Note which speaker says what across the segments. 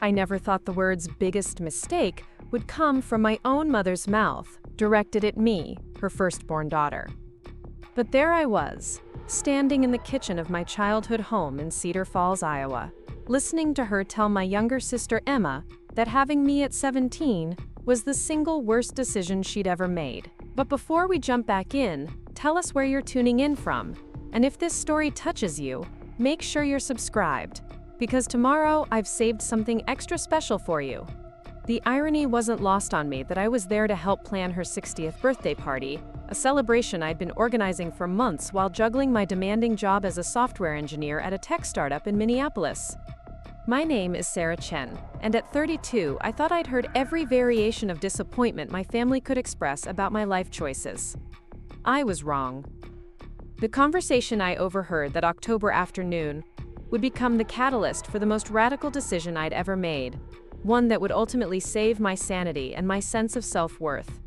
Speaker 1: I never thought the words "biggest mistake" would come from my own mother's mouth, directed at me, her firstborn daughter. But there I was, standing in the kitchen of my childhood home in Cedar Falls, Iowa, listening to her tell my younger sister Emma that having me at 17 was the single worst decision she'd ever made. But before we jump back in, tell us where you're tuning in from, and if this story touches you, make sure you're subscribed, because tomorrow I've saved something extra special for you. The irony wasn't lost on me that I was there to help plan her 60th birthday party, a celebration I'd been organizing for months while juggling my demanding job as a software engineer at a tech startup in Minneapolis. My name is Sarah Chen, and at 32, I thought I'd heard every variation of disappointment my family could express about my life choices. I was wrong. The conversation I overheard that October afternoon would become the catalyst for the most radical decision I'd ever made, one that would ultimately save my sanity and my sense of self-worth.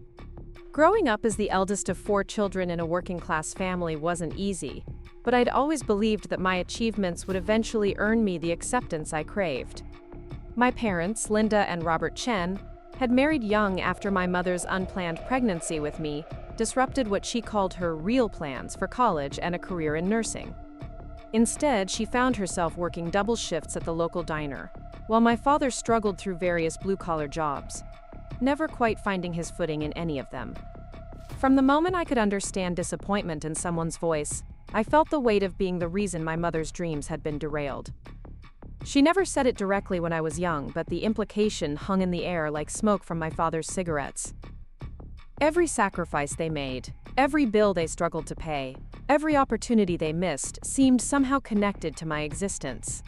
Speaker 1: Growing up as the eldest of 4 children in a working-class family wasn't easy, but I'd always believed that my achievements would eventually earn me the acceptance I craved. My parents, Linda and Robert Chen, had married young after my mother's unplanned pregnancy with me disrupted what she called her real plans for college and a career in nursing. Instead, she found herself working double shifts at the local diner, while my father struggled through various blue-collar jobs, never quite finding his footing in any of them. From the moment I could understand disappointment in someone's voice, I felt the weight of being the reason my mother's dreams had been derailed. She never said it directly when I was young, but the implication hung in the air like smoke from my father's cigarettes. Every sacrifice they made, every bill they struggled to pay, every opportunity they missed seemed somehow connected to my existence.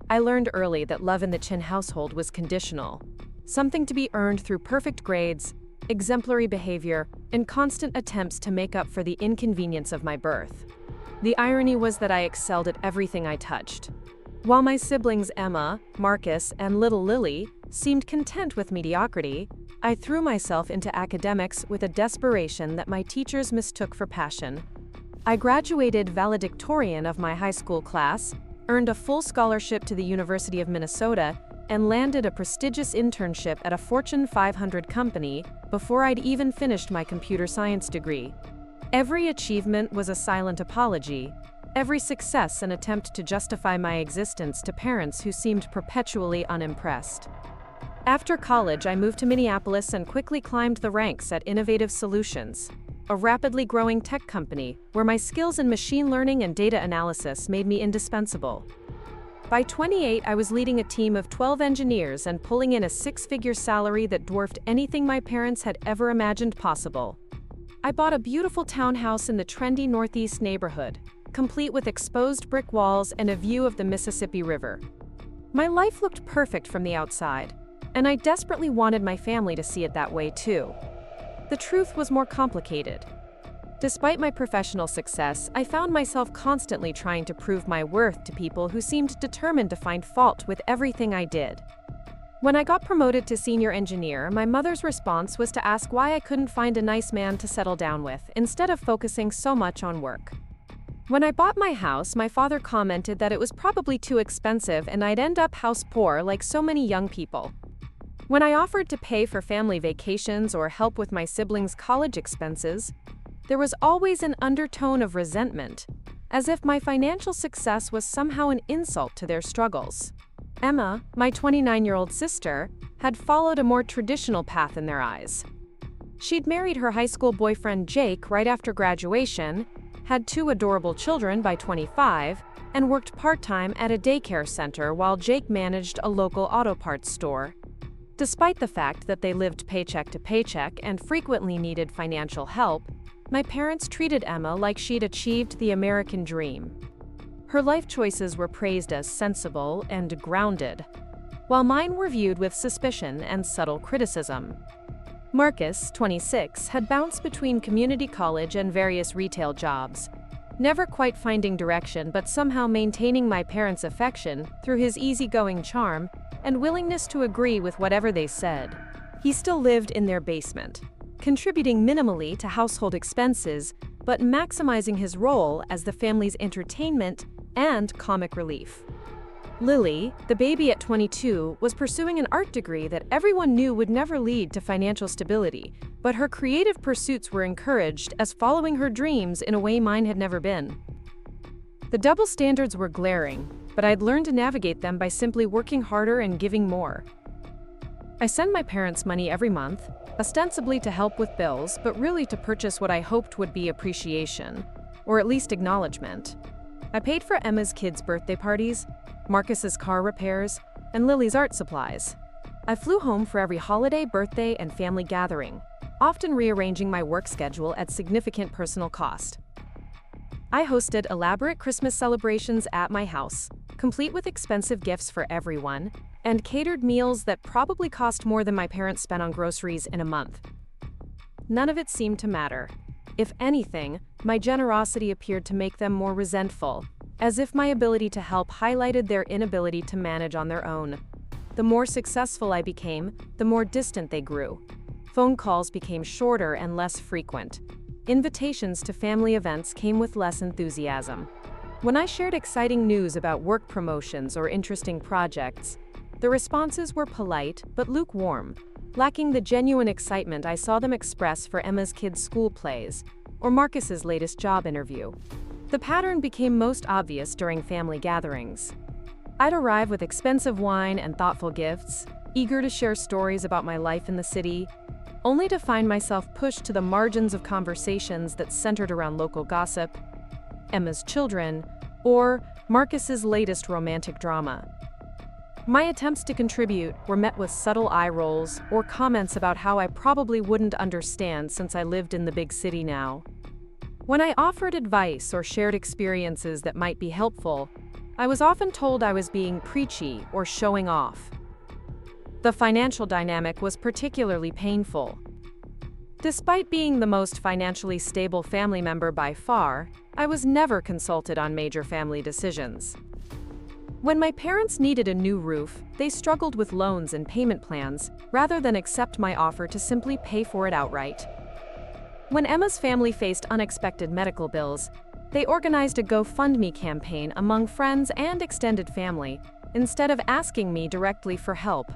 Speaker 1: I learned early that love in the Chen household was conditional, something to be earned through perfect grades, exemplary behavior, and constant attempts to make up for the inconvenience of my birth. The irony was that I excelled at everything I touched. While my siblings Emma, Marcus, and little Lily seemed content with mediocrity, I threw myself into academics with a desperation that my teachers mistook for passion. I graduated valedictorian of my high school class, earned a full scholarship to the University of Minnesota, and landed a prestigious internship at a Fortune 500 company before I'd even finished my computer science degree. Every achievement was a silent apology, every success an attempt to justify my existence to parents who seemed perpetually unimpressed. After college, I moved to Minneapolis and quickly climbed the ranks at Innovative Solutions, a rapidly growing tech company where my skills in machine learning and data analysis made me indispensable. By 28, I was leading a team of 12 engineers and pulling in a 6-figure salary that dwarfed anything my parents had ever imagined possible. I bought a beautiful townhouse in the trendy Northeast neighborhood, complete with exposed brick walls and a view of the Mississippi River. My life looked perfect from the outside, and I desperately wanted my family to see it that way too. The truth was more complicated. Despite my professional success, I found myself constantly trying to prove my worth to people who seemed determined to find fault with everything I did. When I got promoted to senior engineer, my mother's response was to ask why I couldn't find a nice man to settle down with, instead of focusing so much on work. When I bought my house, my father commented that it was probably too expensive and I'd end up house poor like so many young people. When I offered to pay for family vacations or help with my siblings' college expenses, there was always an undertone of resentment, as if my financial success was somehow an insult to their struggles. Emma, my 29-year-old sister, had followed a more traditional path in their eyes. She'd married her high school boyfriend Jake right after graduation, had 2 adorable children by 25, and worked part-time at a daycare center while Jake managed a local auto parts store. Despite the fact that they lived paycheck to paycheck and frequently needed financial help, my parents treated Emma like she'd achieved the American dream. Her life choices were praised as sensible and grounded, while mine were viewed with suspicion and subtle criticism. Marcus, 26, had bounced between community college and various retail jobs, never quite finding direction but somehow maintaining my parents' affection through his easygoing charm and willingness to agree with whatever they said. He still lived in their basement, contributing minimally to household expenses, but maximizing his role as the family's entertainment and comic relief. Lily, the baby at 22, was pursuing an art degree that everyone knew would never lead to financial stability, but her creative pursuits were encouraged as following her dreams in a way mine had never been. The double standards were glaring, but I'd learned to navigate them by simply working harder and giving more. I sent my parents money every month, ostensibly to help with bills, but really to purchase what I hoped would be appreciation, or at least acknowledgement. I paid for Emma's kids' birthday parties, Marcus's car repairs, and Lily's art supplies. I flew home for every holiday, birthday, and family gathering, often rearranging my work schedule at significant personal cost. I hosted elaborate Christmas celebrations at my house, complete with expensive gifts for everyone, and catered meals that probably cost more than my parents spent on groceries in a month. None of it seemed to matter. If anything, my generosity appeared to make them more resentful, as if my ability to help highlighted their inability to manage on their own. The more successful I became, the more distant they grew. Phone calls became shorter and less frequent. Invitations to family events came with less enthusiasm. When I shared exciting news about work promotions or interesting projects, the responses were polite but lukewarm, lacking the genuine excitement I saw them express for Emma's kids' school plays or Marcus's latest job interview. The pattern became most obvious during family gatherings. I'd arrive with expensive wine and thoughtful gifts, eager to share stories about my life in the city, only to find myself pushed to the margins of conversations that centered around local gossip, Emma's children, or Marcus's latest romantic drama. My attempts to contribute were met with subtle eye rolls or comments about how I probably wouldn't understand since I lived in the big city now. When I offered advice or shared experiences that might be helpful, I was often told I was being preachy or showing off. The financial dynamic was particularly painful. Despite being the most financially stable family member by far, I was never consulted on major family decisions. When my parents needed a new roof, they struggled with loans and payment plans rather than accept my offer to simply pay for it outright. When Emma's family faced unexpected medical bills, they organized a GoFundMe campaign among friends and extended family, instead of asking me directly for help.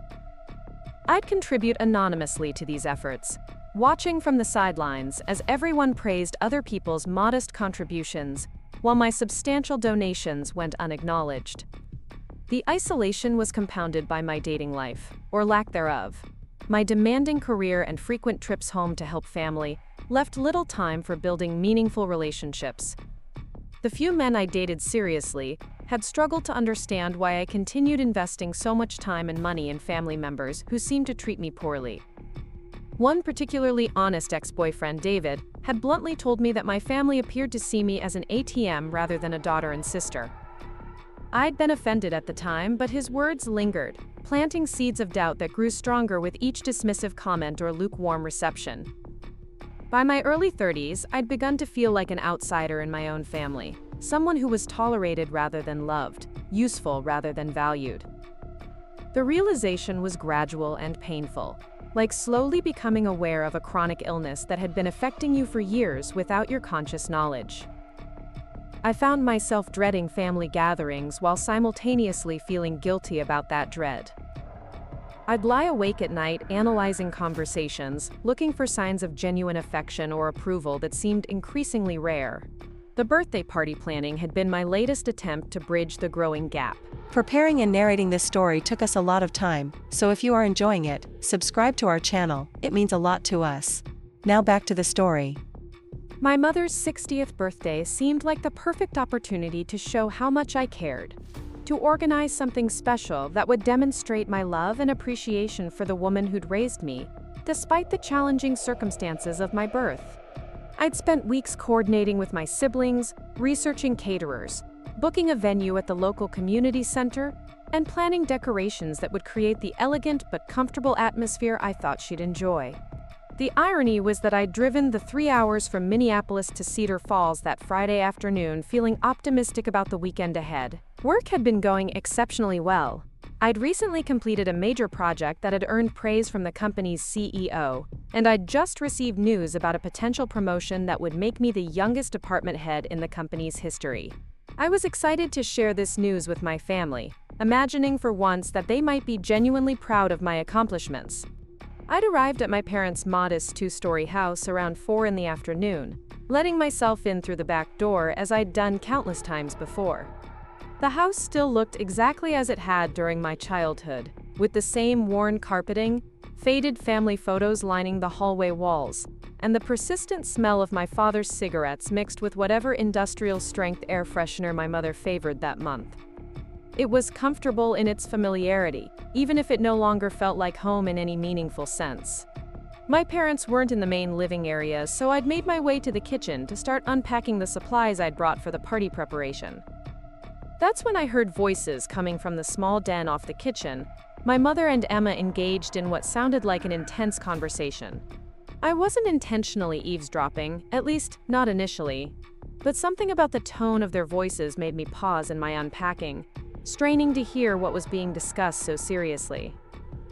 Speaker 1: I'd contribute anonymously to these efforts, watching from the sidelines as everyone praised other people's modest contributions, while my substantial donations went unacknowledged. The isolation was compounded by my dating life, or lack thereof. My demanding career and frequent trips home to help family left little time for building meaningful relationships. The few men I dated seriously had struggled to understand why I continued investing so much time and money in family members who seemed to treat me poorly. One particularly honest ex-boyfriend, David, had bluntly told me that my family appeared to see me as an ATM rather than a daughter and sister. I'd been offended at the time, but his words lingered, planting seeds of doubt that grew stronger with each dismissive comment or lukewarm reception. By my early 30s, I'd begun to feel like an outsider in my own family, someone who was tolerated rather than loved, useful rather than valued. The realization was gradual and painful, like slowly becoming aware of a chronic illness that had been affecting you for years without your conscious knowledge. I found myself dreading family gatherings while simultaneously feeling guilty about that dread. I'd lie awake at night analyzing conversations, looking for signs of genuine affection or approval that seemed increasingly rare. The birthday party planning had been my latest attempt to bridge the growing gap.
Speaker 2: Preparing and narrating this story took us a lot of time, so if you are enjoying it, subscribe to our channel, it means a lot to us. Now back to the story.
Speaker 1: My mother's 60th birthday seemed like the perfect opportunity to show how much I cared. To organize something special that would demonstrate my love and appreciation for the woman who'd raised me, despite the challenging circumstances of my birth. I'd spent weeks coordinating with my siblings, researching caterers, booking a venue at the local community center, and planning decorations that would create the elegant but comfortable atmosphere I thought she'd enjoy. The irony was that I'd driven the 3 hours from Minneapolis to Cedar Falls that Friday afternoon feeling optimistic about the weekend ahead. Work had been going exceptionally well. I'd recently completed a major project that had earned praise from the company's CEO, and I'd just received news about a potential promotion that would make me the youngest department head in the company's history. I was excited to share this news with my family, imagining for once that they might be genuinely proud of my accomplishments. I'd arrived at my parents' modest two-story house around 4 in the afternoon, letting myself in through the back door as I'd done countless times before. The house still looked exactly as it had during my childhood, with the same worn carpeting, faded family photos lining the hallway walls, and the persistent smell of my father's cigarettes mixed with whatever industrial-strength air freshener my mother favored that month. It was comfortable in its familiarity, even if it no longer felt like home in any meaningful sense. My parents weren't in the main living area, so I'd made my way to the kitchen to start unpacking the supplies I'd brought for the party preparation. That's when I heard voices coming from the small den off the kitchen, my mother and Emma engaged in what sounded like an intense conversation. I wasn't intentionally eavesdropping, at least not initially, but something about the tone of their voices made me pause in my unpacking, straining to hear what was being discussed so seriously.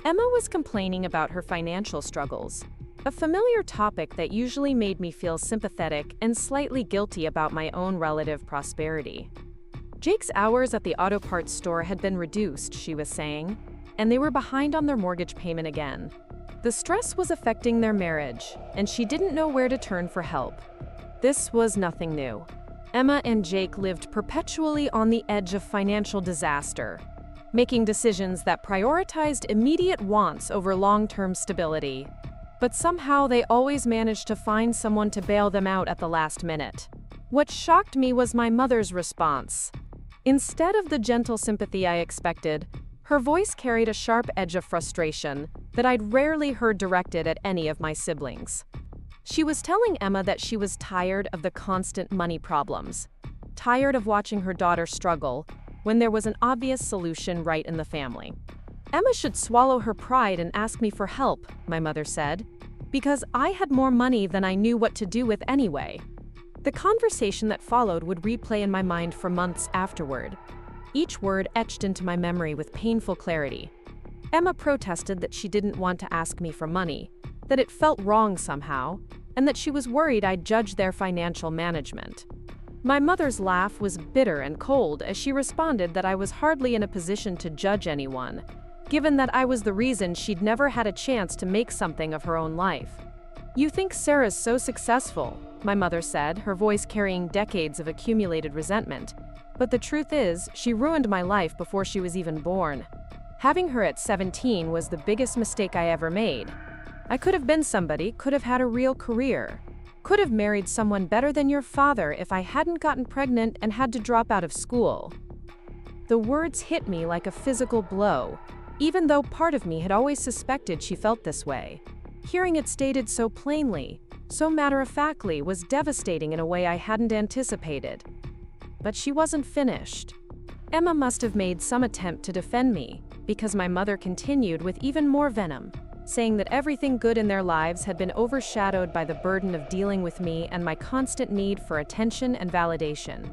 Speaker 1: Emma was complaining about her financial struggles, a familiar topic that usually made me feel sympathetic and slightly guilty about my own relative prosperity. Jake's hours at the auto parts store had been reduced, she was saying, and they were behind on their mortgage payment again. The stress was affecting their marriage, and she didn't know where to turn for help. This was nothing new. Emma and Jake lived perpetually on the edge of financial disaster, making decisions that prioritized immediate wants over long-term stability. But somehow they always managed to find someone to bail them out at the last minute. What shocked me was my mother's response. Instead of the gentle sympathy I expected, her voice carried a sharp edge of frustration that I'd rarely heard directed at any of my siblings. She was telling Emma that she was tired of the constant money problems, tired of watching her daughter struggle when there was an obvious solution right in the family. Emma should swallow her pride and ask me for help, my mother said, because I had more money than I knew what to do with anyway. The conversation that followed would replay in my mind for months afterward, each word etched into my memory with painful clarity. Emma protested that she didn't want to ask me for money, that it felt wrong somehow, and that she was worried I'd judge their financial management. My mother's laugh was bitter and cold as she responded that I was hardly in a position to judge anyone, given that I was the reason she'd never had a chance to make something of her own life. "You think Sarah's so successful," my mother said, her voice carrying decades of accumulated resentment. "But the truth is, she ruined my life before she was even born. Having her at 17 was the biggest mistake I ever made. I could have been somebody, could have had a real career, could have married someone better than your father if I hadn't gotten pregnant and had to drop out of school." The words hit me like a physical blow, even though part of me had always suspected she felt this way. Hearing it stated so plainly, so matter-of-factly, was devastating in a way I hadn't anticipated. But she wasn't finished. Emma must have made some attempt to defend me, because my mother continued with even more venom, saying that everything good in their lives had been overshadowed by the burden of dealing with me and my constant need for attention and validation.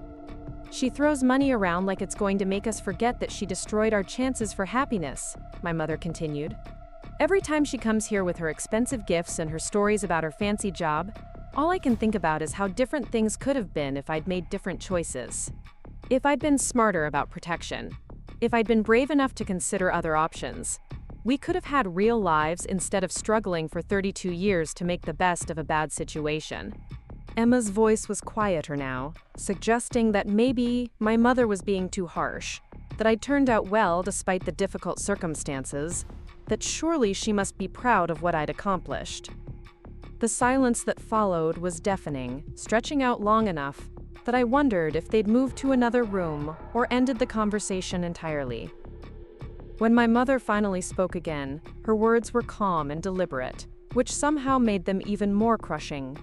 Speaker 1: "She throws money around like it's going to make us forget that she destroyed our chances for happiness," my mother continued. "Every time she comes here with her expensive gifts and her stories about her fancy job, all I can think about is how different things could have been if I'd made different choices. If I'd been smarter about protection. If I'd been brave enough to consider other options. We could have had real lives instead of struggling for 32 years to make the best of a bad situation." Emma's voice was quieter now, suggesting that maybe my mother was being too harsh, that I'd turned out well despite the difficult circumstances, that surely she must be proud of what I'd accomplished. The silence that followed was deafening, stretching out long enough that I wondered if they'd moved to another room or ended the conversation entirely. When my mother finally spoke again, her words were calm and deliberate, which somehow made them even more crushing.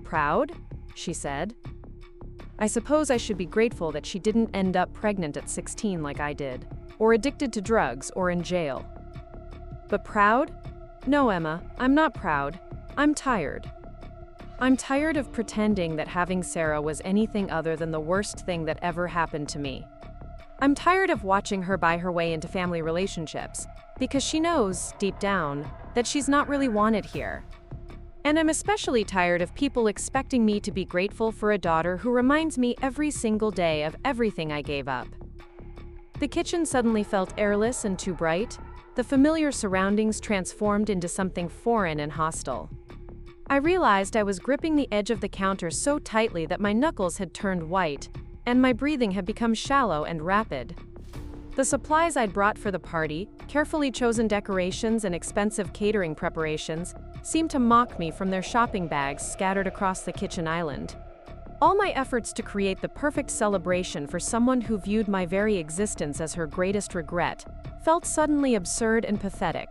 Speaker 1: "Proud?" she said. "I suppose I should be grateful that she didn't end up pregnant at 16 like I did, or addicted to drugs or in jail. But proud? No, Emma, I'm not proud. I'm tired. I'm tired of pretending that having Sarah was anything other than the worst thing that ever happened to me. I'm tired of watching her buy her way into family relationships, because she knows, deep down, that she's not really wanted here. And I'm especially tired of people expecting me to be grateful for a daughter who reminds me every single day of everything I gave up." The kitchen suddenly felt airless and too bright. The familiar surroundings transformed into something foreign and hostile. I realized I was gripping the edge of the counter so tightly that my knuckles had turned white, and my breathing had become shallow and rapid. The supplies I'd brought for the party, carefully chosen decorations and expensive catering preparations, seemed to mock me from their shopping bags scattered across the kitchen island. All my efforts to create the perfect celebration for someone who viewed my very existence as her greatest regret felt suddenly absurd and pathetic.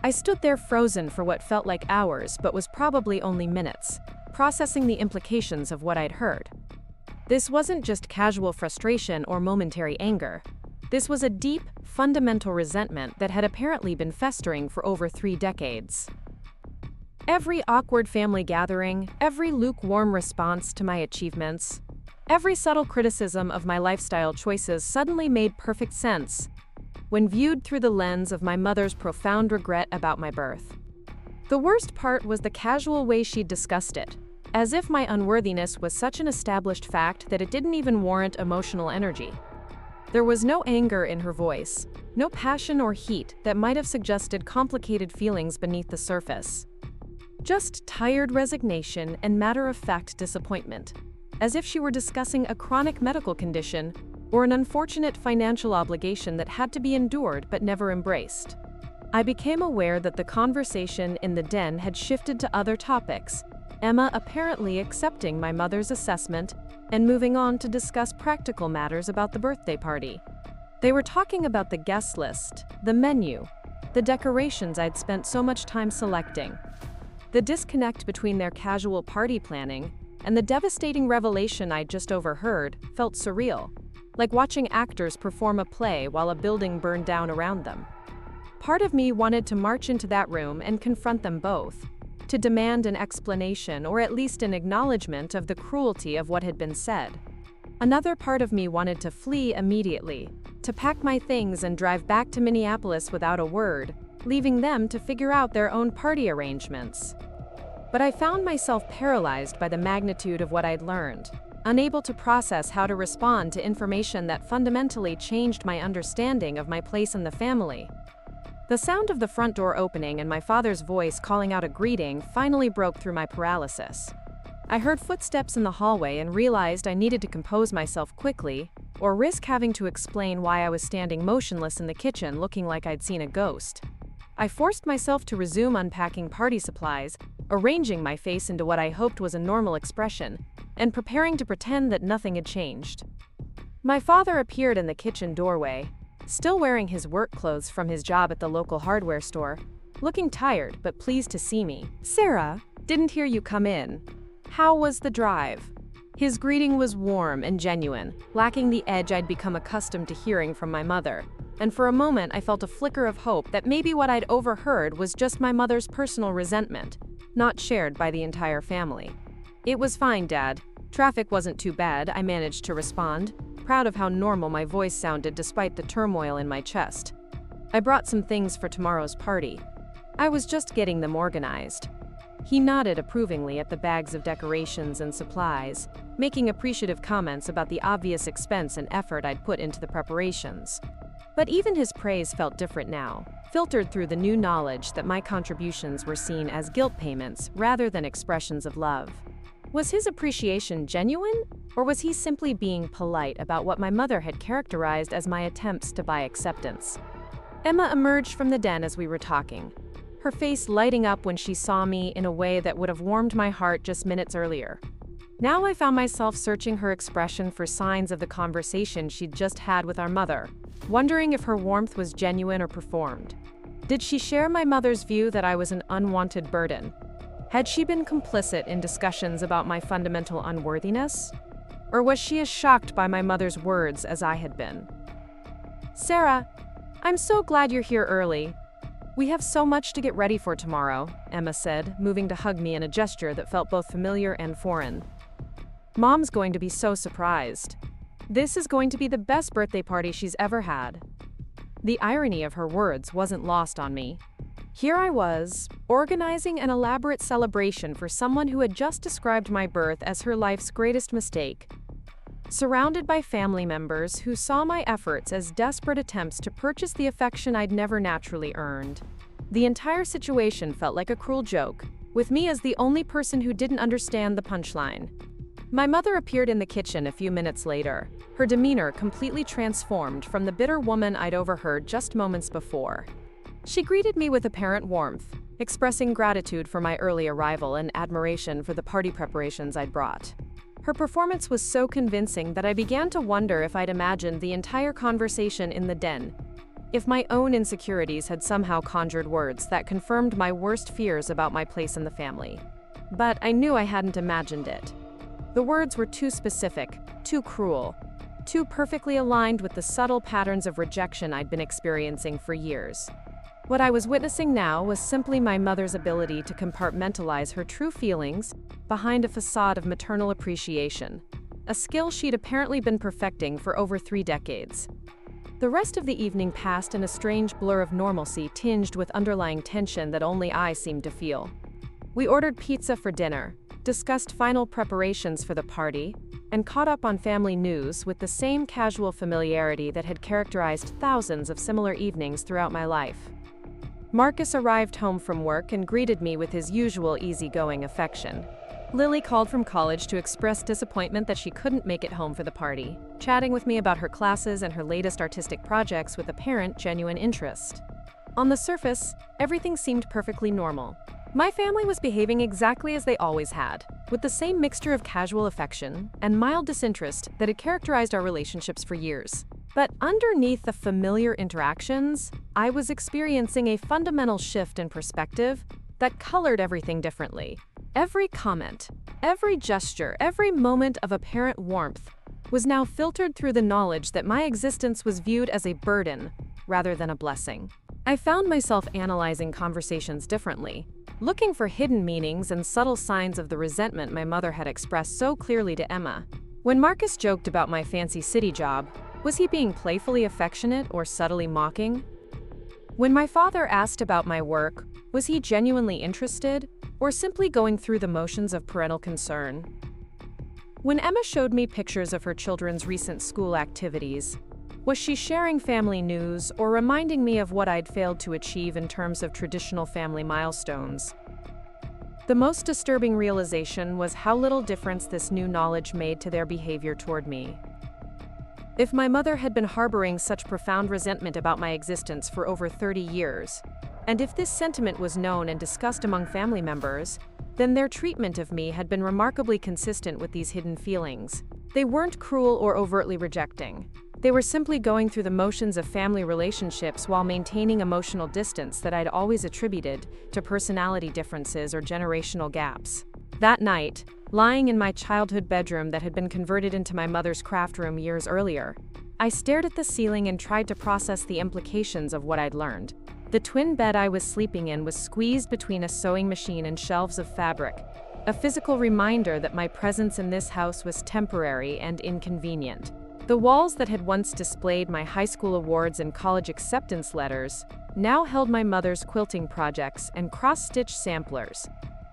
Speaker 1: I stood there frozen for what felt like hours but was probably only minutes, processing the implications of what I'd heard. This wasn't just casual frustration or momentary anger. This was a deep, fundamental resentment that had apparently been festering for over 3 decades. Every awkward family gathering, every lukewarm response to my achievements, every subtle criticism of my lifestyle choices suddenly made perfect sense when viewed through the lens of my mother's profound regret about my birth. The worst part was the casual way she'd discussed it, as if my unworthiness was such an established fact that it didn't even warrant emotional energy. There was no anger in her voice, no passion or heat that might have suggested complicated feelings beneath the surface. Just tired resignation and matter-of-fact disappointment, as if she were discussing a chronic medical condition or an unfortunate financial obligation that had to be endured but never embraced. I became aware that the conversation in the den had shifted to other topics, Emma apparently accepting my mother's assessment and moving on to discuss practical matters about the birthday party. They were talking about the guest list, the menu, the decorations I'd spent so much time selecting. The disconnect between their casual party planning and the devastating revelation I'd just overheard felt surreal, like watching actors perform a play while a building burned down around them. Part of me wanted to march into that room and confront them both, to demand an explanation or at least an acknowledgement of the cruelty of what had been said. Another part of me wanted to flee immediately, to pack my things and drive back to Minneapolis without a word, leaving them to figure out their own party arrangements. But I found myself paralyzed by the magnitude of what I'd learned, unable to process how to respond to information that fundamentally changed my understanding of my place in the family. The sound of the front door opening and my father's voice calling out a greeting finally broke through my paralysis. I heard footsteps in the hallway and realized I needed to compose myself quickly, or risk having to explain why I was standing motionless in the kitchen looking like I'd seen a ghost. I forced myself to resume unpacking party supplies, arranging my face into what I hoped was a normal expression, and preparing to pretend that nothing had changed. My father appeared in the kitchen doorway, still wearing his work clothes from his job at the local hardware store, looking tired but pleased to see me. "Sarah, didn't hear you come in. How was the drive?" His greeting was warm and genuine, lacking the edge I'd become accustomed to hearing from my mother, and for a moment I felt a flicker of hope that maybe what I'd overheard was just my mother's personal resentment, not shared by the entire family. "It was fine, Dad. Traffic wasn't too bad," I managed to respond, proud of how normal my voice sounded despite the turmoil in my chest. "I brought some things for tomorrow's party. I was just getting them organized." He nodded approvingly at the bags of decorations and supplies, making appreciative comments about the obvious expense and effort I'd put into the preparations. But even his praise felt different now, filtered through the new knowledge that my contributions were seen as guilt payments rather than expressions of love. Was his appreciation genuine, or was he simply being polite about what my mother had characterized as my attempts to buy acceptance? Emma emerged from the den as we were talking, her face lighting up when she saw me in a way that would have warmed my heart just minutes earlier. Now I found myself searching her expression for signs of the conversation she'd just had with our mother, wondering if her warmth was genuine or performed. Did she share my mother's view that I was an unwanted burden? Had she been complicit in discussions about my fundamental unworthiness? Or was she as shocked by my mother's words as I had been? "Sarah, I'm so glad you're here early. We have so much to get ready for tomorrow," Emma said, moving to hug me in a gesture that felt both familiar and foreign. "Mom's going to be so surprised. This is going to be the best birthday party she's ever had." The irony of her words wasn't lost on me. Here I was, organizing an elaborate celebration for someone who had just described my birth as her life's greatest mistake. surrounded by family members who saw my efforts as desperate attempts to purchase the affection I'd never naturally earned. The entire situation felt like a cruel joke, with me as the only person who didn't understand the punchline. My mother appeared in the kitchen a few minutes later, her demeanor completely transformed from the bitter woman I'd overheard just moments before. She greeted me with apparent warmth, expressing gratitude for my early arrival and admiration for the party preparations I'd brought. Her performance was so convincing that I began to wonder if I'd imagined the entire conversation in the den, if my own insecurities had somehow conjured words that confirmed my worst fears about my place in the family. But I knew I hadn't imagined it. The words were too specific, too cruel, too perfectly aligned with the subtle patterns of rejection I'd been experiencing for years. What I was witnessing now was simply my mother's ability to compartmentalize her true feelings behind a facade of maternal appreciation, a skill she'd apparently been perfecting for over 3 decades. The rest of the evening passed in a strange blur of normalcy tinged with underlying tension that only I seemed to feel. We ordered pizza for dinner, discussed final preparations for the party, and caught up on family news with the same casual familiarity that had characterized thousands of similar evenings throughout my life. Marcus arrived home from work and greeted me with his usual easygoing affection. Lily called from college to express disappointment that she couldn't make it home for the party, chatting with me about her classes and her latest artistic projects with apparent genuine interest. On the surface, everything seemed perfectly normal. My family was behaving exactly as they always had, with the same mixture of casual affection and mild disinterest that had characterized our relationships for years. But underneath the familiar interactions, I was experiencing a fundamental shift in perspective that colored everything differently. Every comment, every gesture, every moment of apparent warmth was now filtered through the knowledge that my existence was viewed as a burden rather than a blessing. I found myself analyzing conversations differently, looking for hidden meanings and subtle signs of the resentment my mother had expressed so clearly to Emma. When Marcus joked about my fancy city job, was he being playfully affectionate or subtly mocking? When my father asked about my work, was he genuinely interested or simply going through the motions of parental concern? When Emma showed me pictures of her children's recent school activities, was she sharing family news or reminding me of what I'd failed to achieve in terms of traditional family milestones? The most disturbing realization was how little difference this new knowledge made to their behavior toward me. If my mother had been harboring such profound resentment about my existence for over 30 years, and if this sentiment was known and discussed among family members, then their treatment of me had been remarkably consistent with these hidden feelings. They weren't cruel or overtly rejecting. They were simply going through the motions of family relationships while maintaining emotional distance that I'd always attributed to personality differences or generational gaps. That night, lying in my childhood bedroom that had been converted into my mother's craft room years earlier, I stared at the ceiling and tried to process the implications of what I'd learned. The twin bed I was sleeping in was squeezed between a sewing machine and shelves of fabric, a physical reminder that my presence in this house was temporary and inconvenient. The walls that had once displayed my high school awards and college acceptance letters now held my mother's quilting projects and cross-stitch samplers,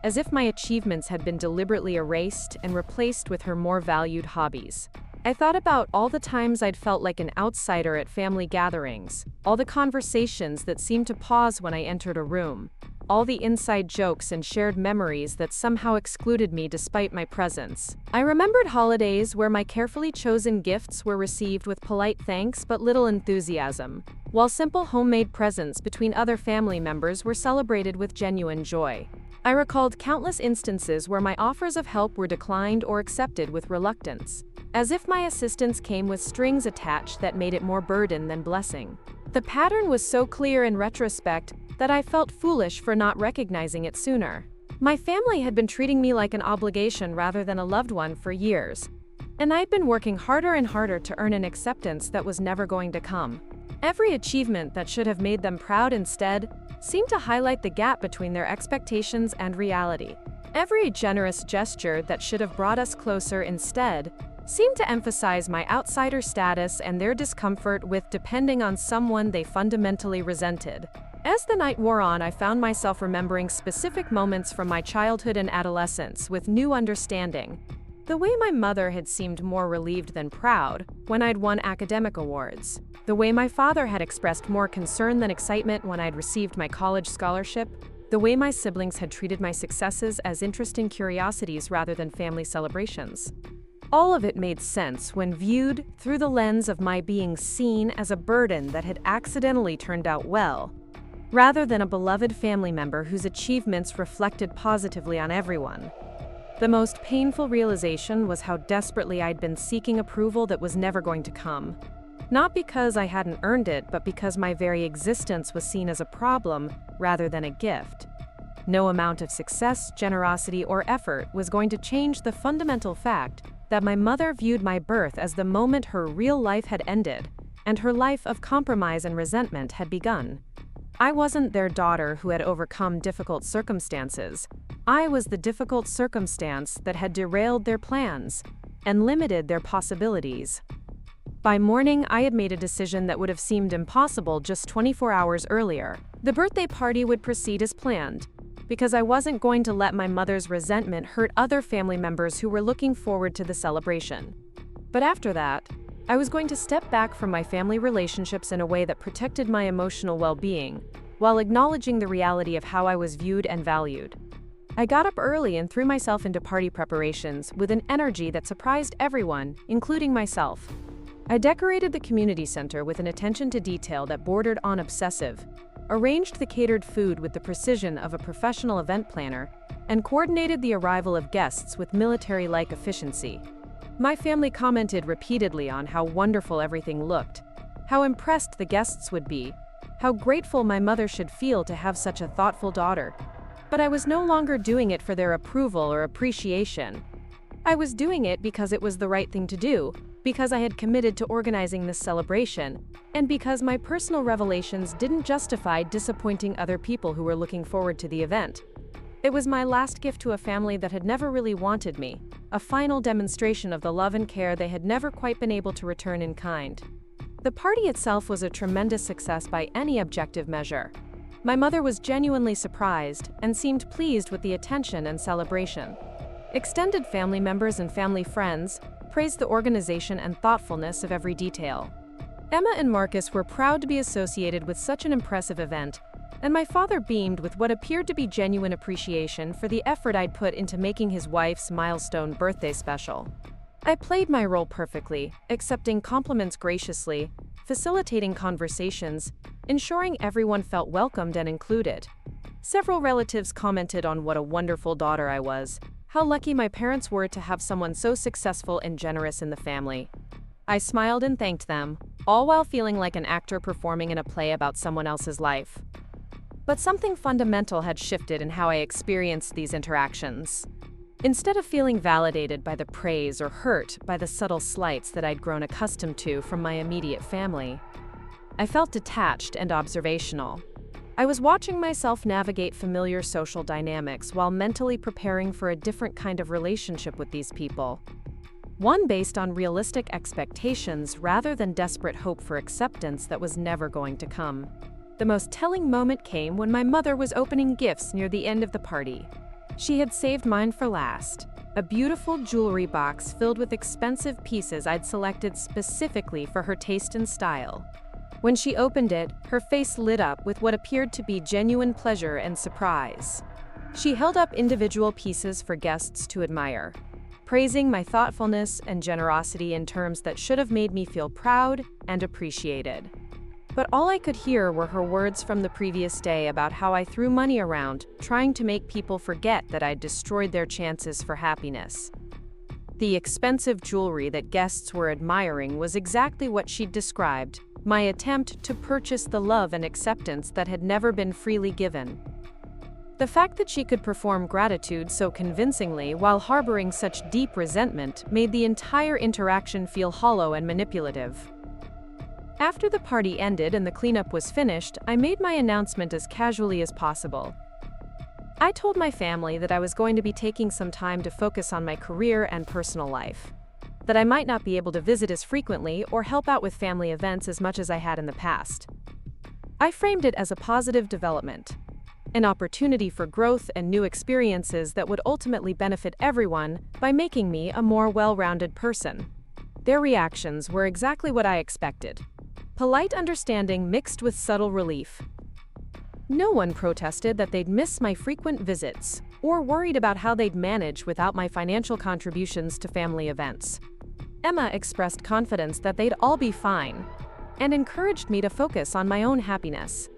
Speaker 1: as if my achievements had been deliberately erased and replaced with her more valued hobbies. I thought about all the times I'd felt like an outsider at family gatherings, all the conversations that seemed to pause when I entered a room, all the inside jokes and shared memories that somehow excluded me despite my presence. I remembered holidays where my carefully chosen gifts were received with polite thanks but little enthusiasm, while simple homemade presents between other family members were celebrated with genuine joy. I recalled countless instances where my offers of help were declined or accepted with reluctance, as if my assistance came with strings attached that made it more burden than blessing. The pattern was so clear in retrospect that I felt foolish for not recognizing it sooner. My family had been treating me like an obligation rather than a loved one for years, and I'd been working harder and harder to earn an acceptance that was never going to come. Every achievement that should have made them proud instead seemed to highlight the gap between their expectations and reality. Every generous gesture that should have brought us closer instead seemed to emphasize my outsider status and their discomfort with depending on someone they fundamentally resented. As the night wore on, I found myself remembering specific moments from my childhood and adolescence with new understanding. The way my mother had seemed more relieved than proud when I'd won academic awards. The way my father had expressed more concern than excitement when I'd received my college scholarship. The way my siblings had treated my successes as interesting curiosities rather than family celebrations. All of it made sense when viewed through the lens of my being seen as a burden that had accidentally turned out well, rather than a beloved family member whose achievements reflected positively on everyone. The most painful realization was how desperately I'd been seeking approval that was never going to come. Not because I hadn't earned it, but because my very existence was seen as a problem rather than a gift. No amount of success, generosity, or effort was going to change the fundamental fact that my mother viewed my birth as the moment her real life had ended, and her life of compromise and resentment had begun. I wasn't their daughter who had overcome difficult circumstances. I was the difficult circumstance that had derailed their plans and limited their possibilities. By morning, I had made a decision that would have seemed impossible just 24 hours earlier. The birthday party would proceed as planned, because I wasn't going to let my mother's resentment hurt other family members who were looking forward to the celebration. But after that, I was going to step back from my family relationships in a way that protected my emotional well-being, while acknowledging the reality of how I was viewed and valued. I got up early and threw myself into party preparations with an energy that surprised everyone, including myself. I decorated the community center with an attention to detail that bordered on obsessive, arranged the catered food with the precision of a professional event planner, and coordinated the arrival of guests with military-like efficiency. My family commented repeatedly on how wonderful everything looked, how impressed the guests would be, how grateful my mother should feel to have such a thoughtful daughter. But I was no longer doing it for their approval or appreciation. I was doing it because it was the right thing to do, because I had committed to organizing this celebration, and because my personal revelations didn't justify disappointing other people who were looking forward to the event. It was my last gift to a family that had never really wanted me, a final demonstration of the love and care they had never quite been able to return in kind. The party itself was a tremendous success by any objective measure. My mother was genuinely surprised and seemed pleased with the attention and celebration. Extended family members and family friends praised the organization and thoughtfulness of every detail. Emma and Marcus were proud to be associated with such an impressive event, and my father beamed with what appeared to be genuine appreciation for the effort I'd put into making his wife's milestone birthday special. I played my role perfectly, accepting compliments graciously, facilitating conversations, ensuring everyone felt welcomed and included. Several relatives commented on what a wonderful daughter I was, how lucky my parents were to have someone so successful and generous in the family. I smiled and thanked them, all while feeling like an actor performing in a play about someone else's life. But something fundamental had shifted in how I experienced these interactions. Instead of feeling validated by the praise or hurt by the subtle slights that I'd grown accustomed to from my immediate family, I felt detached and observational. I was watching myself navigate familiar social dynamics while mentally preparing for a different kind of relationship with these people. One based on realistic expectations rather than desperate hope for acceptance that was never going to come. The most telling moment came when my mother was opening gifts near the end of the party. She had saved mine for last, a beautiful jewelry box filled with expensive pieces I'd selected specifically for her taste and style. When she opened it, her face lit up with what appeared to be genuine pleasure and surprise. She held up individual pieces for guests to admire, praising my thoughtfulness and generosity in terms that should have made me feel proud and appreciated. But all I could hear were her words from the previous day about how I threw money around, trying to make people forget that I'd destroyed their chances for happiness. The expensive jewelry that guests were admiring was exactly what she'd described, my attempt to purchase the love and acceptance that had never been freely given. The fact that she could perform gratitude so convincingly while harboring such deep resentment made the entire interaction feel hollow and manipulative. After the party ended and the cleanup was finished, I made my announcement as casually as possible. I told my family that I was going to be taking some time to focus on my career and personal life, that I might not be able to visit as frequently or help out with family events as much as I had in the past. I framed it as a positive development. an opportunity for growth and new experiences that would ultimately benefit everyone by making me a more well-rounded person. Their reactions were exactly what I expected. Polite understanding mixed with subtle relief. No one protested that they'd miss my frequent visits, or worried about how they'd manage without my financial contributions to family events. Emma expressed confidence that they'd all be fine, and encouraged me to focus on my own happiness.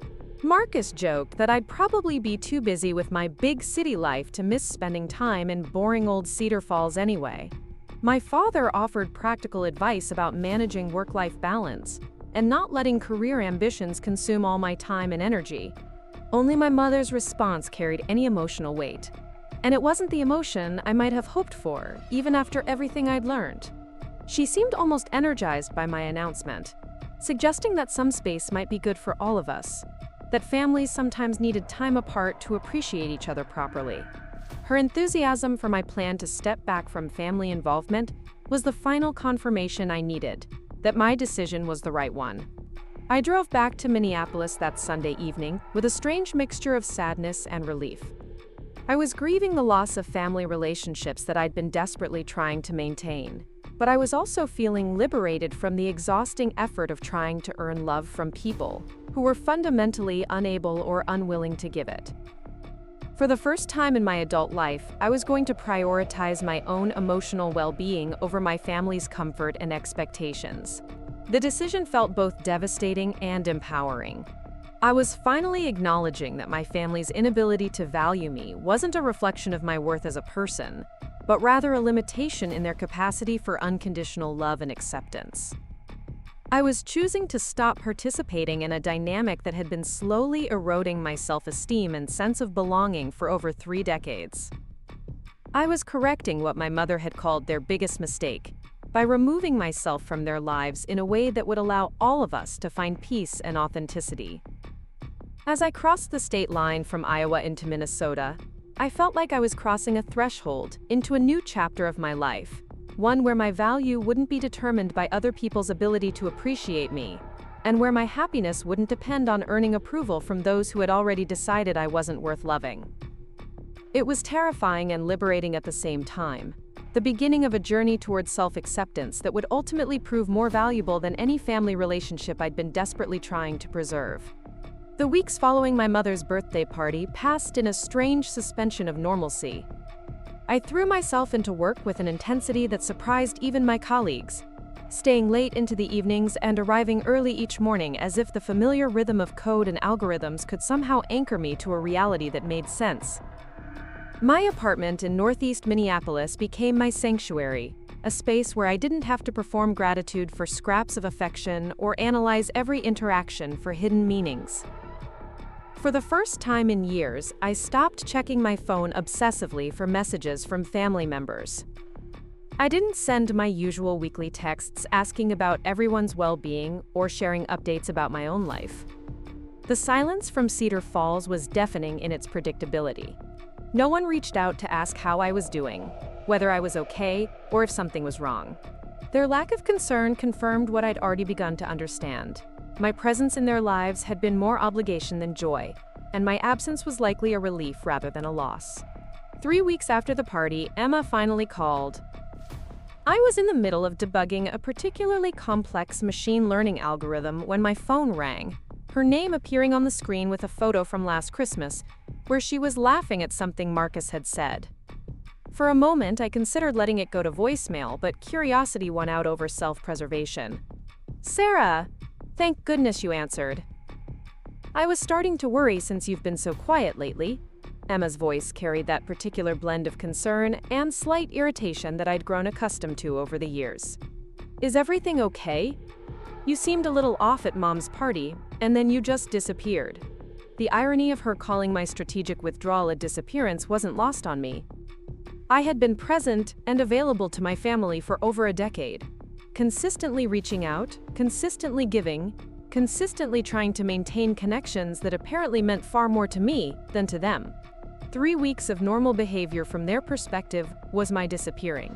Speaker 1: Marcus joked that I'd probably be too busy with my big city life to miss spending time in boring old Cedar Falls anyway. My father offered practical advice about managing work-life balance and not letting career ambitions consume all my time and energy. Only my mother's response carried any emotional weight. And it wasn't the emotion I might have hoped for, even after everything I'd learned. She seemed almost energized by my announcement, suggesting that some space might be good for all of us, that families sometimes needed time apart to appreciate each other properly. Her enthusiasm for my plan to step back from family involvement was the final confirmation I needed, that my decision was the right one. I drove back to Minneapolis that Sunday evening with a strange mixture of sadness and relief. I was grieving the loss of family relationships that I'd been desperately trying to maintain, but I was also feeling liberated from the exhausting effort of trying to earn love from people who were fundamentally unable or unwilling to give it. For the first time in my adult life, I was going to prioritize my own emotional well-being over my family's comfort and expectations. The decision felt both devastating and empowering. I was finally acknowledging that my family's inability to value me wasn't a reflection of my worth as a person, but rather a limitation in their capacity for unconditional love and acceptance. I was choosing to stop participating in a dynamic that had been slowly eroding my self-esteem and sense of belonging for over 3 decades. I was correcting what my mother had called their biggest mistake, by removing myself from their lives in a way that would allow all of us to find peace and authenticity. As I crossed the state line from Iowa into Minnesota, I felt like I was crossing a threshold into a new chapter of my life, one where my value wouldn't be determined by other people's ability to appreciate me, and where my happiness wouldn't depend on earning approval from those who had already decided I wasn't worth loving. It was terrifying and liberating at the same time, the beginning of a journey towards self-acceptance that would ultimately prove more valuable than any family relationship I'd been desperately trying to preserve. The weeks following my mother's birthday party passed in a strange suspension of normalcy. I threw myself into work with an intensity that surprised even my colleagues, staying late into the evenings and arriving early each morning as if the familiar rhythm of code and algorithms could somehow anchor me to a reality that made sense. My apartment in northeast Minneapolis became my sanctuary, a space where I didn't have to perform gratitude for scraps of affection or analyze every interaction for hidden meanings. For the first time in years, I stopped checking my phone obsessively for messages from family members. I didn't send my usual weekly texts asking about everyone's well-being or sharing updates about my own life. The silence from Cedar Falls was deafening in its predictability. No one reached out to ask how I was doing, whether I was okay, or if something was wrong. Their lack of concern confirmed what I'd already begun to understand. My presence in their lives had been more obligation than joy, and my absence was likely a relief rather than a loss. 3 weeks after the party, Emma finally called. I was in the middle of debugging a particularly complex machine learning algorithm when my phone rang, her name appearing on the screen with a photo from last Christmas, where she was laughing at something Marcus had said. For a moment, I considered letting it go to voicemail, but curiosity won out over self-preservation. Sarah! Thank goodness you answered. I was starting to worry since you've been so quiet lately. Emma's voice carried that particular blend of concern and slight irritation that I'd grown accustomed to over the years. Is everything okay? You seemed a little off at Mom's party, and then you just disappeared. The irony of her calling my strategic withdrawal a disappearance wasn't lost on me. I had been present and available to my family for over a decade, consistently reaching out, consistently giving, consistently trying to maintain connections that apparently meant far more to me than to them. 3 weeks of normal behavior from their perspective was my disappearing.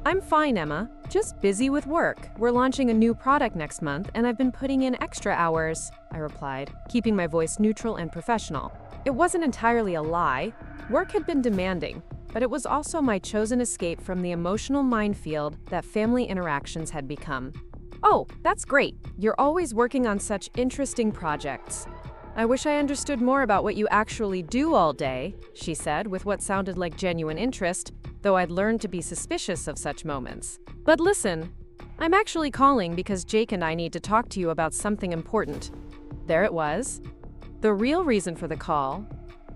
Speaker 1: I'm fine, Emma. Just busy with work. We're launching a new product next month, and I've been putting in extra hours, I replied, keeping my voice neutral and professional. It wasn't entirely a lie. Work had been demanding, but it was also my chosen escape from the emotional minefield that family interactions had become. "Oh, that's great. You're always working on such interesting projects. I wish I understood more about what you actually do all day," she said, with what sounded like genuine interest, though I'd learned to be suspicious of such moments. "But listen, I'm actually calling because Jake and I need to talk to you about something important." There it was. The real reason for the call.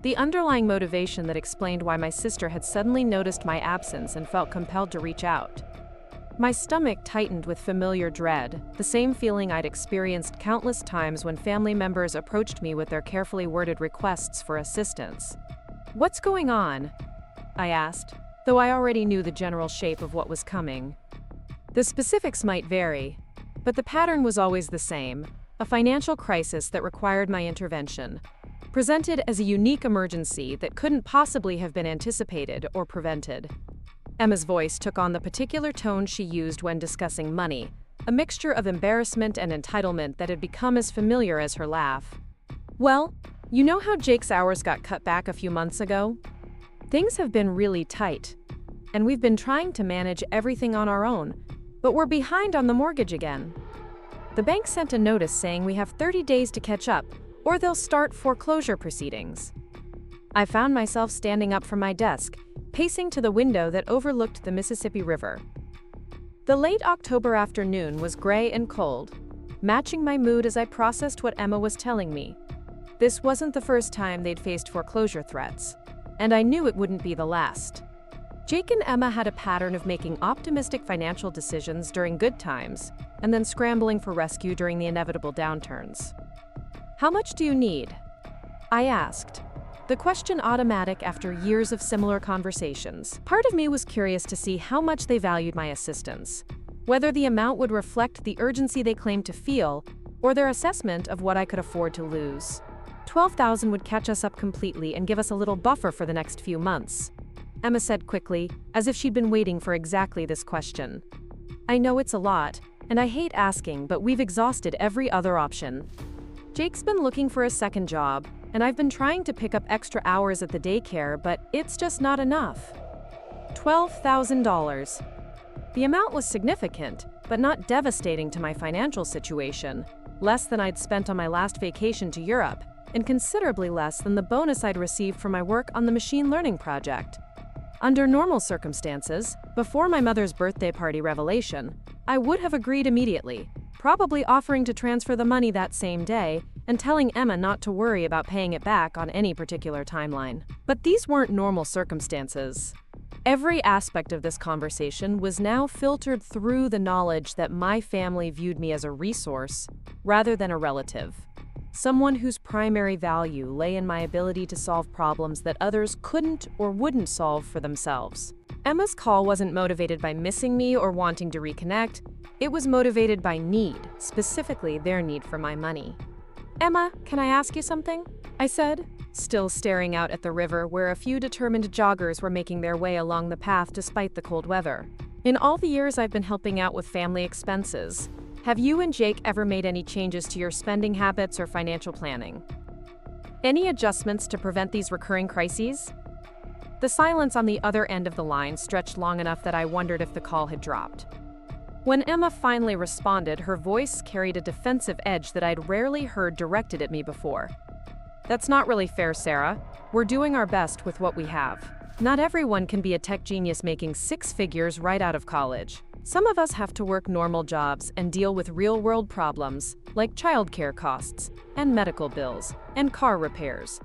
Speaker 1: The underlying motivation that explained why my sister had suddenly noticed my absence and felt compelled to reach out. My stomach tightened with familiar dread, the same feeling I'd experienced countless times when family members approached me with their carefully worded requests for assistance. "What's going on?" I asked, though I already knew the general shape of what was coming. The specifics might vary, but the pattern was always the same: a financial crisis that required my intervention, presented as a unique emergency that couldn't possibly have been anticipated or prevented. Emma's voice took on the particular tone she used when discussing money, a mixture of embarrassment and entitlement that had become as familiar as her laugh. "Well, you know how Jake's hours got cut back a few months ago? Things have been really tight, and we've been trying to manage everything on our own, but we're behind on the mortgage again. The bank sent a notice saying we have 30 days to catch up, or they'll start foreclosure proceedings." I found myself standing up from my desk, pacing to the window that overlooked the Mississippi River. The late October afternoon was gray and cold, matching my mood as I processed what Emma was telling me. This wasn't the first time they'd faced foreclosure threats, and I knew it wouldn't be the last. Jake and Emma had a pattern of making optimistic financial decisions during good times, and then scrambling for rescue during the inevitable downturns. "How much do you need?" I asked, the question automatic after years of similar conversations. Part of me was curious to see how much they valued my assistance, whether the amount would reflect the urgency they claimed to feel, or their assessment of what I could afford to lose. $12,000 would catch us up completely and give us a little buffer for the next few months, Emma said quickly, as if she'd been waiting for exactly this question. "I know it's a lot, and I hate asking, but we've exhausted every other option. Jake's been looking for a second job, and I've been trying to pick up extra hours at the daycare, but it's just not enough." $12,000. The amount was significant, but not devastating to my financial situation, less than I'd spent on my last vacation to Europe, and considerably less than the bonus I'd received for my work on the machine learning project. Under normal circumstances, before my mother's birthday party revelation, I would have agreed immediately, probably offering to transfer the money that same day and telling Emma not to worry about paying it back on any particular timeline. But these weren't normal circumstances. Every aspect of this conversation was now filtered through the knowledge that my family viewed me as a resource rather than a relative, someone whose primary value lay in my ability to solve problems that others couldn't or wouldn't solve for themselves. Emma's call wasn't motivated by missing me or wanting to reconnect. It was motivated by need, specifically their need for my money. "Emma, can I ask you something?" I said, still staring out at the river where a few determined joggers were making their way along the path despite the cold weather. "In all the years I've been helping out with family expenses, have you and Jake ever made any changes to your spending habits or financial planning? Any adjustments to prevent these recurring crises?" The silence on the other end of the line stretched long enough that I wondered if the call had dropped. When Emma finally responded, her voice carried a defensive edge that I'd rarely heard directed at me before. "That's not really fair, Sarah. We're doing our best with what we have. Not everyone can be a tech genius making six figures right out of college. Some of us have to work normal jobs and deal with real-world problems, like childcare costs, and medical bills, and car repairs."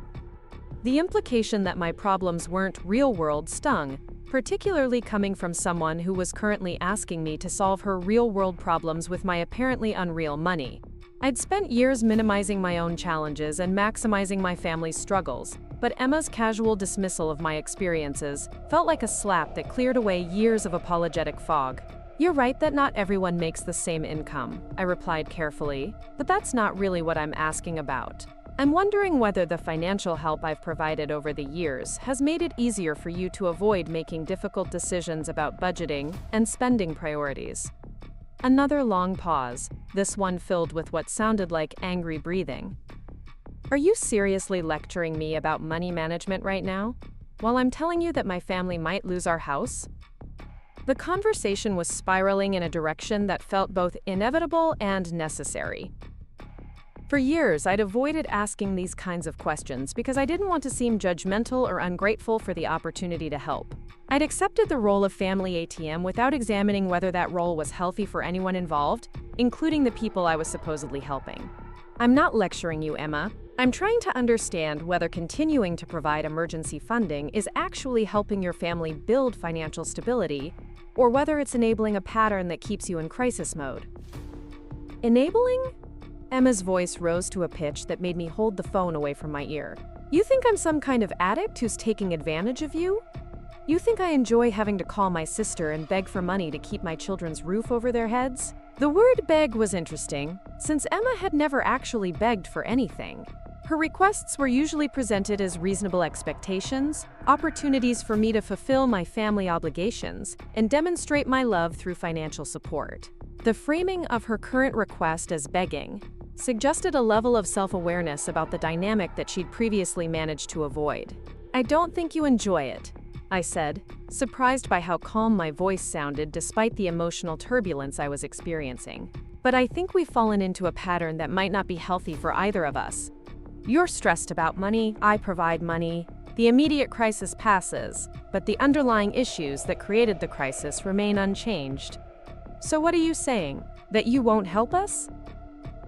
Speaker 1: The implication that my problems weren't real-world stung, particularly coming from someone who was currently asking me to solve her real-world problems with my apparently unreal money. I'd spent years minimizing my own challenges and maximizing my family's struggles, but Emma's casual dismissal of my experiences felt like a slap that cleared away years of apologetic fog. "You're right that not everyone makes the same income," I replied carefully, "but that's not really what I'm asking about. I'm wondering whether the financial help I've provided over the years has made it easier for you to avoid making difficult decisions about budgeting and spending priorities." Another long pause, this one filled with what sounded like angry breathing. Are you seriously lecturing me about money management right now? While I'm telling you that my family might lose our house? The conversation was spiraling in a direction that felt both inevitable and necessary. For years, I'd avoided asking these kinds of questions because I didn't want to seem judgmental or ungrateful for the opportunity to help. I'd accepted the role of family ATM without examining whether that role was healthy for anyone involved, including the people I was supposedly helping. I'm not lecturing you, Emma. I'm trying to understand whether continuing to provide emergency funding is actually helping your family build financial stability, or whether it's enabling a pattern that keeps you in crisis mode. Enabling? Emma's voice rose to a pitch that made me hold the phone away from my ear. You think I'm some kind of addict who's taking advantage of you? You think I enjoy having to call my sister and beg for money to keep my children's roof over their heads? The word beg was interesting, since Emma had never actually begged for anything. Her requests were usually presented as reasonable expectations, opportunities for me to fulfill my family obligations, and demonstrate my love through financial support. The framing of her current request as begging suggested a level of self-awareness about the dynamic that she'd previously managed to avoid. I don't think you enjoy it, I said, surprised by how calm my voice sounded despite the emotional turbulence I was experiencing. But I think we've fallen into a pattern that might not be healthy for either of us. You're stressed about money, I provide money. The immediate crisis passes, but the underlying issues that created the crisis remain unchanged. So what are you saying? That you won't help us?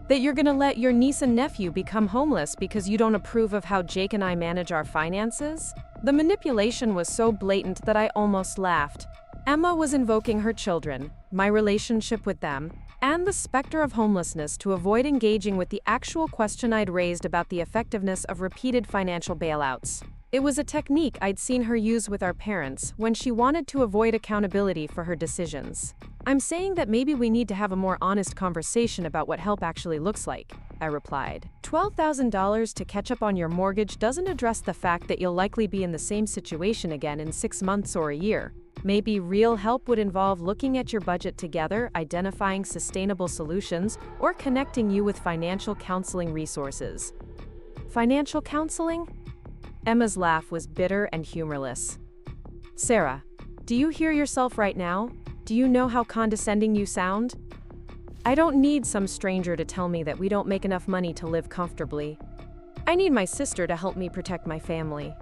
Speaker 1: That you're gonna let your niece and nephew become homeless because you don't approve of how Jake and I manage our finances? The manipulation was so blatant that I almost laughed. Emma was invoking her children, my relationship with them, and the specter of homelessness to avoid engaging with the actual question I'd raised about the effectiveness of repeated financial bailouts. It was a technique I'd seen her use with our parents when she wanted to avoid accountability for her decisions. I'm saying that maybe we need to have a more honest conversation about what help actually looks like, I replied. $12,000 to catch up on your mortgage doesn't address the fact that you'll likely be in the same situation again in 6 months or a year. Maybe real help would involve looking at your budget together, identifying sustainable solutions, or connecting you with financial counseling resources. Financial counseling? Emma's laugh was bitter and humorless. Sarah, do you hear yourself right now? Do you know how condescending you sound? I don't need some stranger to tell me that we don't make enough money to live comfortably. I need my sister to help me protect my family.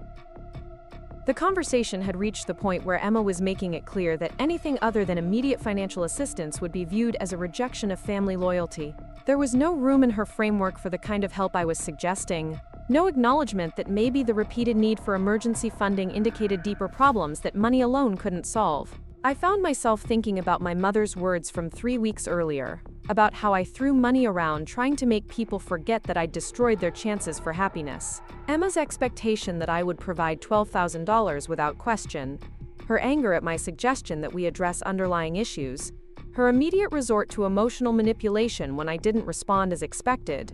Speaker 1: The conversation had reached the point where Emma was making it clear that anything other than immediate financial assistance would be viewed as a rejection of family loyalty. There was no room in her framework for the kind of help I was suggesting. No acknowledgement that maybe the repeated need for emergency funding indicated deeper problems that money alone couldn't solve. I found myself thinking about my mother's words from 3 weeks earlier, about how I threw money around trying to make people forget that I'd destroyed their chances for happiness. Emma's expectation that I would provide $12,000 without question, her anger at my suggestion that we address underlying issues, her immediate resort to emotional manipulation when I didn't respond as expected.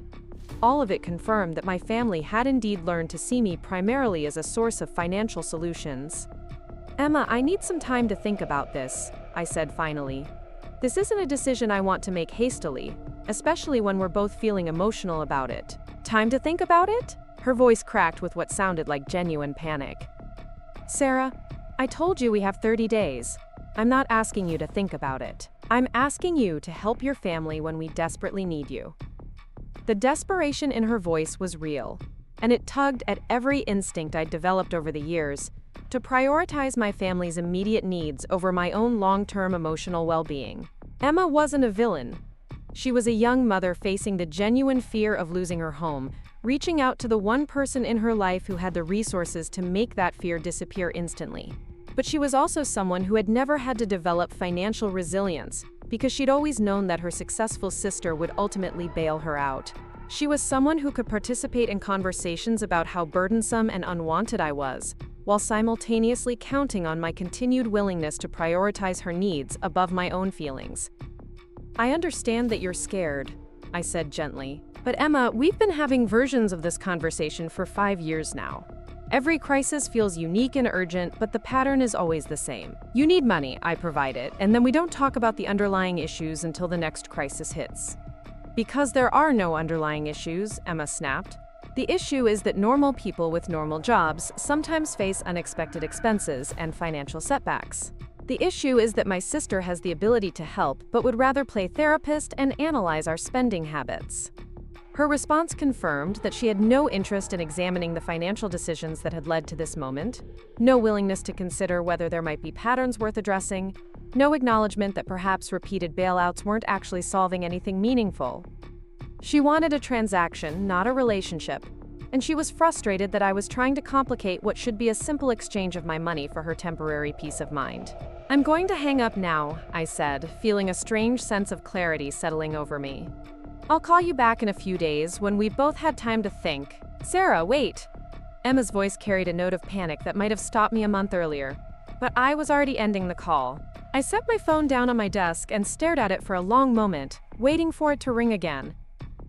Speaker 1: All of it confirmed that my family had indeed learned to see me primarily as a source of financial solutions. Emma, I need some time to think about this, I said finally. This isn't a decision I want to make hastily, especially when we're both feeling emotional about it. Time to think about it? Her voice cracked with what sounded like genuine panic. Sarah, I told you we have 30 days. I'm not asking you to think about it. I'm asking you to help your family when we desperately need you. The desperation in her voice was real, and it tugged at every instinct I'd developed over the years to prioritize my family's immediate needs over my own long-term emotional well-being. Emma wasn't a villain. She was a young mother facing the genuine fear of losing her home, reaching out to the one person in her life who had the resources to make that fear disappear instantly. But she was also someone who had never had to develop financial resilience because she'd always known that her successful sister would ultimately bail her out. She was someone who could participate in conversations about how burdensome and unwanted I was, while simultaneously counting on my continued willingness to prioritize her needs above my own feelings. I understand that you're scared, I said gently. But Emma, we've been having versions of this conversation for 5 years now. Every crisis feels unique and urgent, but the pattern is always the same. You need money, I provide it, and then we don't talk about the underlying issues until the next crisis hits. Because there are no underlying issues, Emma snapped. The issue is that normal people with normal jobs sometimes face unexpected expenses and financial setbacks. The issue is that my sister has the ability to help but would rather play therapist and analyze our spending habits. Her response confirmed that she had no interest in examining the financial decisions that had led to this moment, no willingness to consider whether there might be patterns worth addressing, no acknowledgement that perhaps repeated bailouts weren't actually solving anything meaningful. She wanted a transaction, not a relationship, and she was frustrated that I was trying to complicate what should be a simple exchange of my money for her temporary peace of mind. "I'm going to hang up now," I said, feeling a strange sense of clarity settling over me. "I'll call you back in a few days when we've both had time to think." "Sarah, wait!" Emma's voice carried a note of panic that might have stopped me a month earlier, but I was already ending the call. I set my phone down on my desk and stared at it for a long moment, waiting for it to ring again.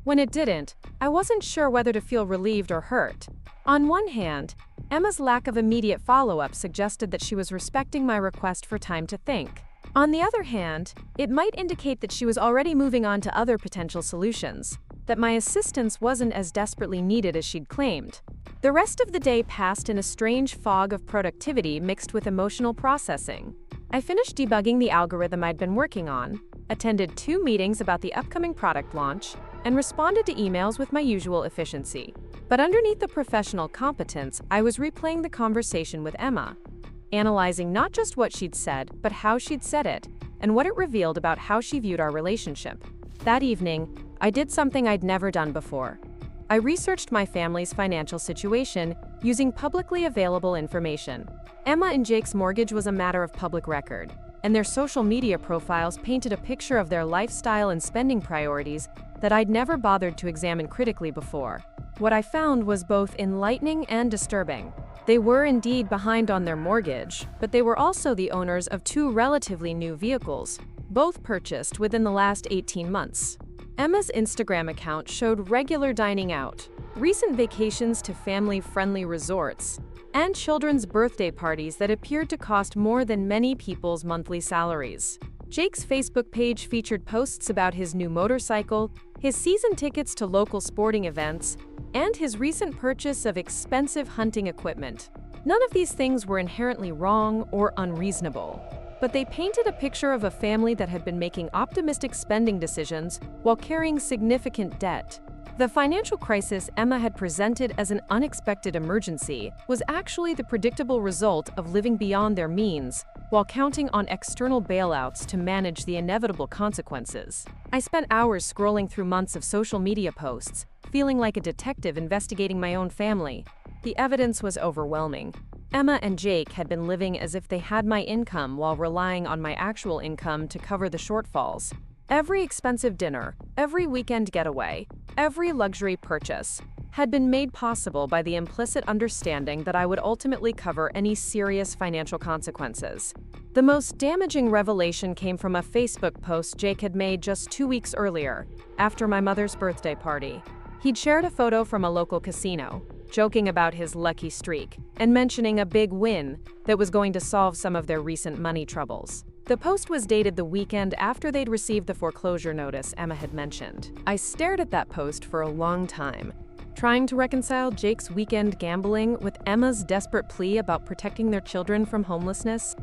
Speaker 1: When it didn't, I wasn't sure whether to feel relieved or hurt. On one hand, Emma's lack of immediate follow-up suggested that she was respecting my request for time to think. On the other hand, it might indicate that she was already moving on to other potential solutions, that my assistance wasn't as desperately needed as she'd claimed. The rest of the day passed in a strange fog of productivity mixed with emotional processing. I finished debugging the algorithm I'd been working on, attended 2 meetings about the upcoming product launch, and responded to emails with my usual efficiency. But underneath the professional competence, I was replaying the conversation with Emma, analyzing not just what she'd said, but how she'd said it, and what it revealed about how she viewed our relationship. That evening, I did something I'd never done before. I researched my family's financial situation using publicly available information. Emma and Jake's mortgage was a matter of public record, and their social media profiles painted a picture of their lifestyle and spending priorities that I'd never bothered to examine critically before. What I found was both enlightening and disturbing. They were indeed behind on their mortgage, but they were also the owners of 2 relatively new vehicles, both purchased within the last 18 months. Emma's Instagram account showed regular dining out, recent vacations to family-friendly resorts, and children's birthday parties that appeared to cost more than many people's monthly salaries. Jake's Facebook page featured posts about his new motorcycle, his season tickets to local sporting events, and his recent purchase of expensive hunting equipment. None of these things were inherently wrong or unreasonable, but they painted a picture of a family that had been making optimistic spending decisions while carrying significant debt. The financial crisis Emma had presented as an unexpected emergency was actually the predictable result of living beyond their means while counting on external bailouts to manage the inevitable consequences. I spent hours scrolling through months of social media posts, feeling like a detective investigating my own family. The evidence was overwhelming. Emma and Jake had been living as if they had my income while relying on my actual income to cover the shortfalls. Every expensive dinner, every weekend getaway, every luxury purchase had been made possible by the implicit understanding that I would ultimately cover any serious financial consequences. The most damaging revelation came from a Facebook post Jake had made just 2 weeks earlier, after my mother's birthday party. He'd shared a photo from a local casino, joking about his lucky streak, and mentioning a big win that was going to solve some of their recent money troubles. The post was dated the weekend after they'd received the foreclosure notice Emma had mentioned. I stared at that post for a long time, trying to reconcile Jake's weekend gambling with Emma's desperate plea about protecting their children from homelessness.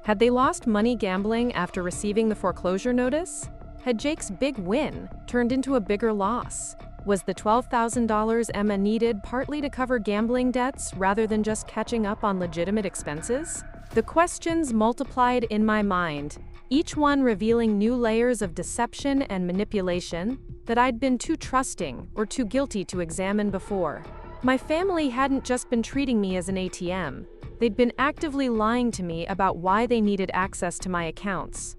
Speaker 1: Had they lost money gambling after receiving the foreclosure notice? Had Jake's big win turned into a bigger loss? Was the $12,000 Emma needed partly to cover gambling debts rather than just catching up on legitimate expenses? The questions multiplied in my mind, each one revealing new layers of deception and manipulation that I'd been too trusting or too guilty to examine before. My family hadn't just been treating me as an ATM. They'd been actively lying to me about why they needed access to my accounts.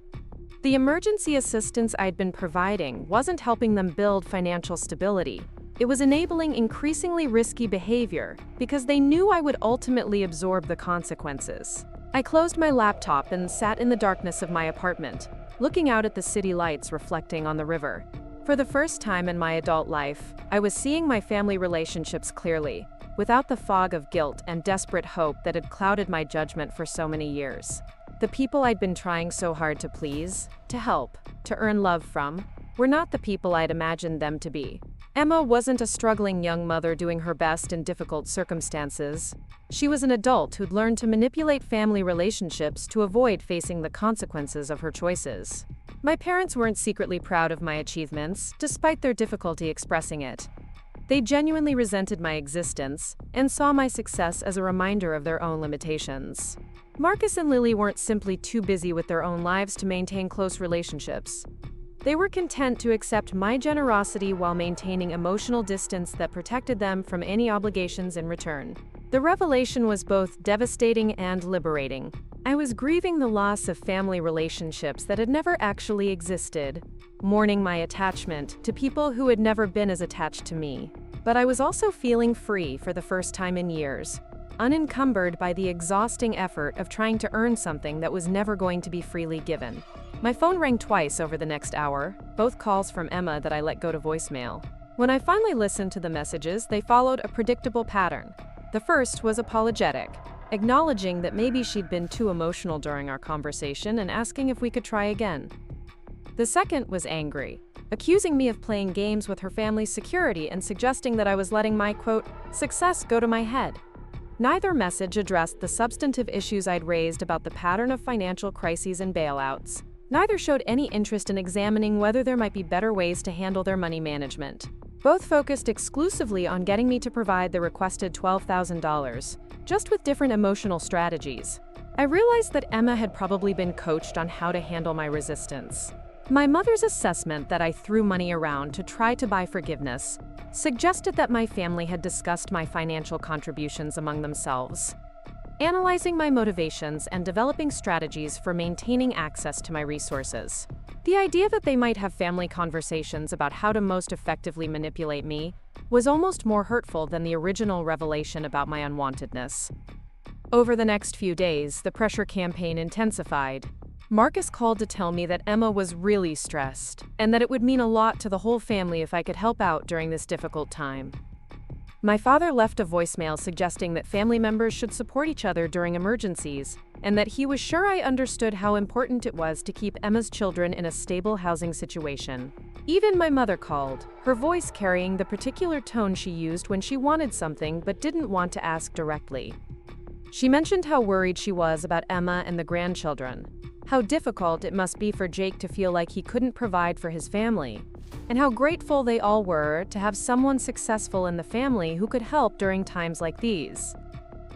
Speaker 1: The emergency assistance I'd been providing wasn't helping them build financial stability. It was enabling increasingly risky behavior because they knew I would ultimately absorb the consequences. I closed my laptop and sat in the darkness of my apartment, looking out at the city lights reflecting on the river. For the first time in my adult life, I was seeing my family relationships clearly, without the fog of guilt and desperate hope that had clouded my judgment for so many years. The people I'd been trying so hard to please, to help, to earn love from, were not the people I'd imagined them to be. Emma wasn't a struggling young mother doing her best in difficult circumstances. She was an adult who'd learned to manipulate family relationships to avoid facing the consequences of her choices. My parents weren't secretly proud of my achievements, despite their difficulty expressing it. They genuinely resented my existence and saw my success as a reminder of their own limitations. Marcus and Lily weren't simply too busy with their own lives to maintain close relationships. They were content to accept my generosity while maintaining emotional distance that protected them from any obligations in return. The revelation was both devastating and liberating. I was grieving the loss of family relationships that had never actually existed, mourning my attachment to people who had never been as attached to me. But I was also feeling free for the first time in years, unencumbered by the exhausting effort of trying to earn something that was never going to be freely given. My phone rang twice over the next hour, both calls from Emma that I let go to voicemail. When I finally listened to the messages, they followed a predictable pattern. The first was apologetic, acknowledging that maybe she'd been too emotional during our conversation and asking if we could try again. The second was angry, accusing me of playing games with her family's security and suggesting that I was letting my, quote, success go to my head. Neither message addressed the substantive issues I'd raised about the pattern of financial crises and bailouts. Neither showed any interest in examining whether there might be better ways to handle their money management. Both focused exclusively on getting me to provide the requested $12,000, just with different emotional strategies. I realized that Emma had probably been coached on how to handle my resistance. My mother's assessment that I threw money around to try to buy forgiveness suggested that my family had discussed my financial contributions among themselves, analyzing my motivations and developing strategies for maintaining access to my resources. The idea that they might have family conversations about how to most effectively manipulate me was almost more hurtful than the original revelation about my unwantedness. Over the next few days, the pressure campaign intensified. Marcus called to tell me that Emma was really stressed, and that it would mean a lot to the whole family if I could help out during this difficult time. My father left a voicemail suggesting that family members should support each other during emergencies, and that he was sure I understood how important it was to keep Emma's children in a stable housing situation. Even my mother called, her voice carrying the particular tone she used when she wanted something but didn't want to ask directly. She mentioned how worried she was about Emma and the grandchildren, how difficult it must be for Jake to feel like he couldn't provide for his family, and how grateful they all were to have someone successful in the family who could help during times like these.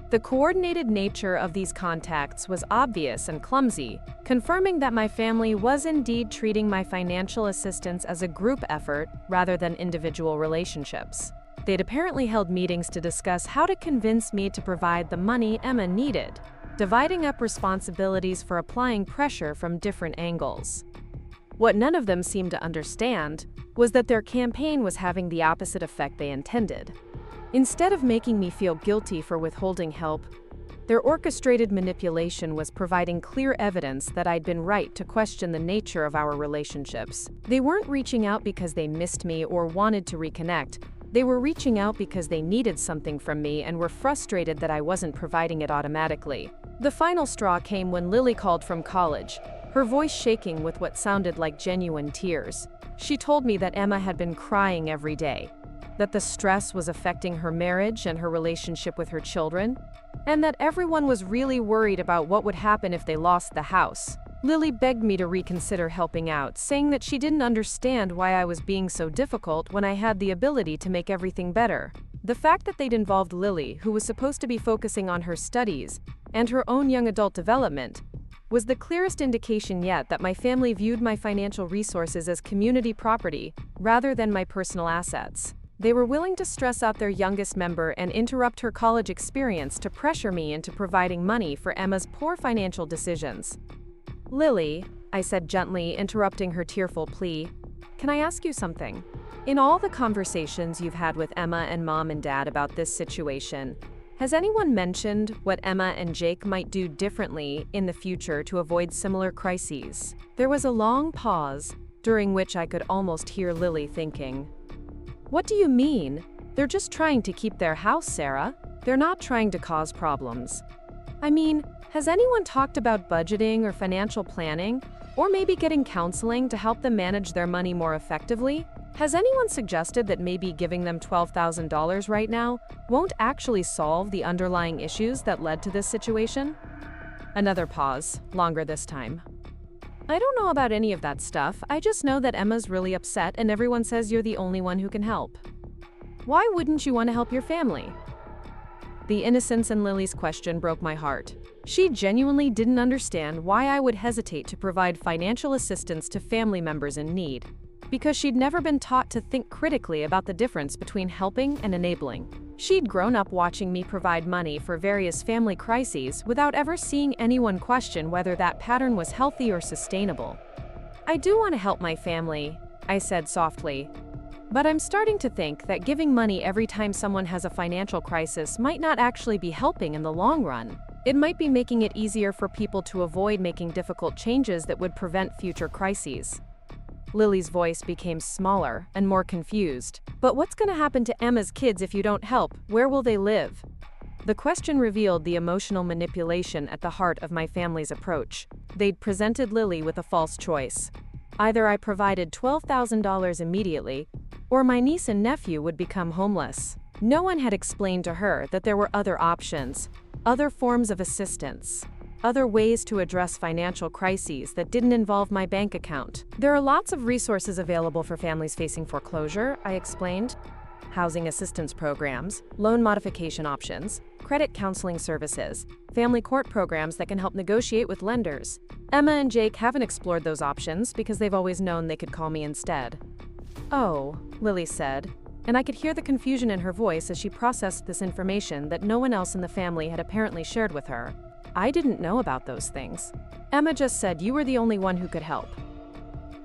Speaker 1: The coordinated nature of these contacts was obvious and clumsy, confirming that my family was indeed treating my financial assistance as a group effort rather than individual relationships. They'd apparently held meetings to discuss how to convince me to provide the money Emma needed, dividing up responsibilities for applying pressure from different angles. What none of them seemed to understand was that their campaign was having the opposite effect they intended. Instead of making me feel guilty for withholding help, their orchestrated manipulation was providing clear evidence that I'd been right to question the nature of our relationships. They weren't reaching out because they missed me or wanted to reconnect. They were reaching out because they needed something from me and were frustrated that I wasn't providing it automatically. The final straw came when Lily called from college, her voice shaking with what sounded like genuine tears. She told me that Emma had been crying every day, that the stress was affecting her marriage and her relationship with her children, and that everyone was really worried about what would happen if they lost the house. Lily begged me to reconsider helping out, saying that she didn't understand why I was being so difficult when I had the ability to make everything better. The fact that they'd involved Lily, who was supposed to be focusing on her studies and her own young adult development, was the clearest indication yet that my family viewed my financial resources as community property rather than my personal assets. They were willing to stress out their youngest member and interrupt her college experience to pressure me into providing money for Emma's poor financial decisions. "Lily," I said gently, interrupting her tearful plea, "can I ask you something? In all the conversations you've had with Emma and Mom and Dad about this situation, has anyone mentioned what Emma and Jake might do differently in the future to avoid similar crises?" There was a long pause, during which I could almost hear Lily thinking, "What do you mean? They're just trying to keep their house, Sarah. They're not trying to cause problems. I mean, has anyone talked about budgeting or financial planning, or maybe getting counseling to help them manage their money more effectively? Has anyone suggested that maybe giving them $12,000 right now won't actually solve the underlying issues that led to this situation? Another pause, longer this time. I don't know about any of that stuff, I just know that Emma's really upset and everyone says you're the only one who can help. Why wouldn't you want to help your family? The innocence in Lily's question broke my heart. She genuinely didn't understand why I would hesitate to provide financial assistance to family members in need, because she'd never been taught to think critically about the difference between helping and enabling. She'd grown up watching me provide money for various family crises without ever seeing anyone question whether that pattern was healthy or sustainable. I do want to help my family, I said softly, but I'm starting to think that giving money every time someone has a financial crisis might not actually be helping in the long run. It might be making it easier for people to avoid making difficult changes that would prevent future crises. Lily's voice became smaller and more confused. But what's going to happen to Emma's kids if you don't help? Where will they live? The question revealed the emotional manipulation at the heart of my family's approach. They'd presented Lily with a false choice. Either I provided $12,000 immediately, or my niece and nephew would become homeless. No one had explained to her that there were other options, other forms of assistance, other ways to address financial crises that didn't involve my bank account. There are lots of resources available for families facing foreclosure, I explained. Housing assistance programs, loan modification options, credit counseling services, family court programs that can help negotiate with lenders. Emma and Jake haven't explored those options because they've always known they could call me instead. Oh, Lily said, and I could hear the confusion in her voice as she processed this information that no one else in the family had apparently shared with her. I didn't know about those things. Emma just said you were the only one who could help.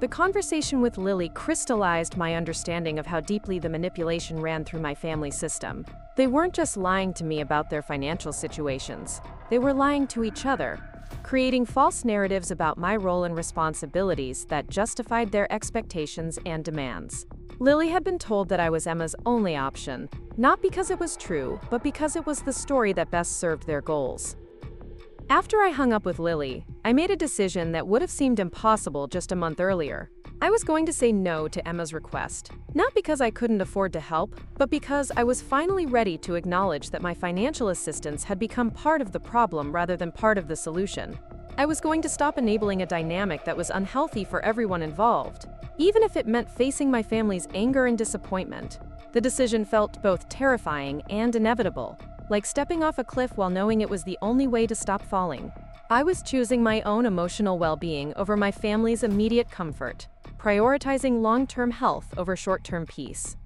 Speaker 1: The conversation with Lily crystallized my understanding of how deeply the manipulation ran through my family system. They weren't just lying to me about their financial situations. They were lying to each other, creating false narratives about my role and responsibilities that justified their expectations and demands. Lily had been told that I was Emma's only option, not because it was true, but because it was the story that best served their goals. After I hung up with Lily, I made a decision that would have seemed impossible just a month earlier. I was going to say no to Emma's request, not because I couldn't afford to help, but because I was finally ready to acknowledge that my financial assistance had become part of the problem rather than part of the solution. I was going to stop enabling a dynamic that was unhealthy for everyone involved, even if it meant facing my family's anger and disappointment. The decision felt both terrifying and inevitable, like stepping off a cliff while knowing it was the only way to stop falling. I was choosing my own emotional well-being over my family's immediate comfort, prioritizing long-term health over short-term peace.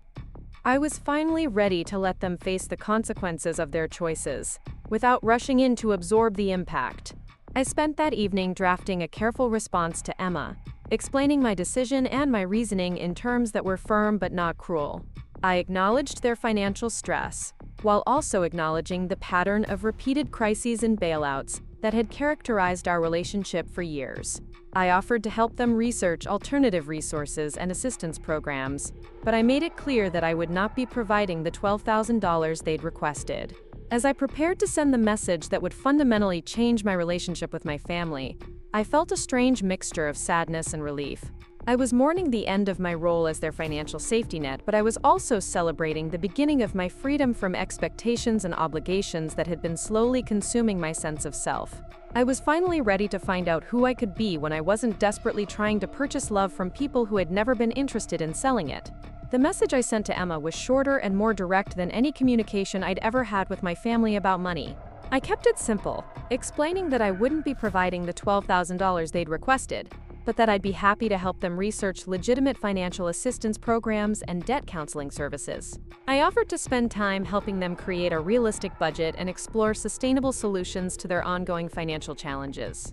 Speaker 1: I was finally ready to let them face the consequences of their choices, without rushing in to absorb the impact. I spent that evening drafting a careful response to Emma, explaining my decision and my reasoning in terms that were firm but not cruel. I acknowledged their financial stress, while also acknowledging the pattern of repeated crises and bailouts that had characterized our relationship for years. I offered to help them research alternative resources and assistance programs, but I made it clear that I would not be providing the $12,000 they'd requested. As I prepared to send the message that would fundamentally change my relationship with my family, I felt a strange mixture of sadness and relief. I was mourning the end of my role as their financial safety net, but I was also celebrating the beginning of my freedom from expectations and obligations that had been slowly consuming my sense of self. I was finally ready to find out who I could be when I wasn't desperately trying to purchase love from people who had never been interested in selling it. The message I sent to Emma was shorter and more direct than any communication I'd ever had with my family about money. I kept it simple, explaining that I wouldn't be providing the $12,000 they'd requested, but that I'd be happy to help them research legitimate financial assistance programs and debt counseling services. I offered to spend time helping them create a realistic budget and explore sustainable solutions to their ongoing financial challenges.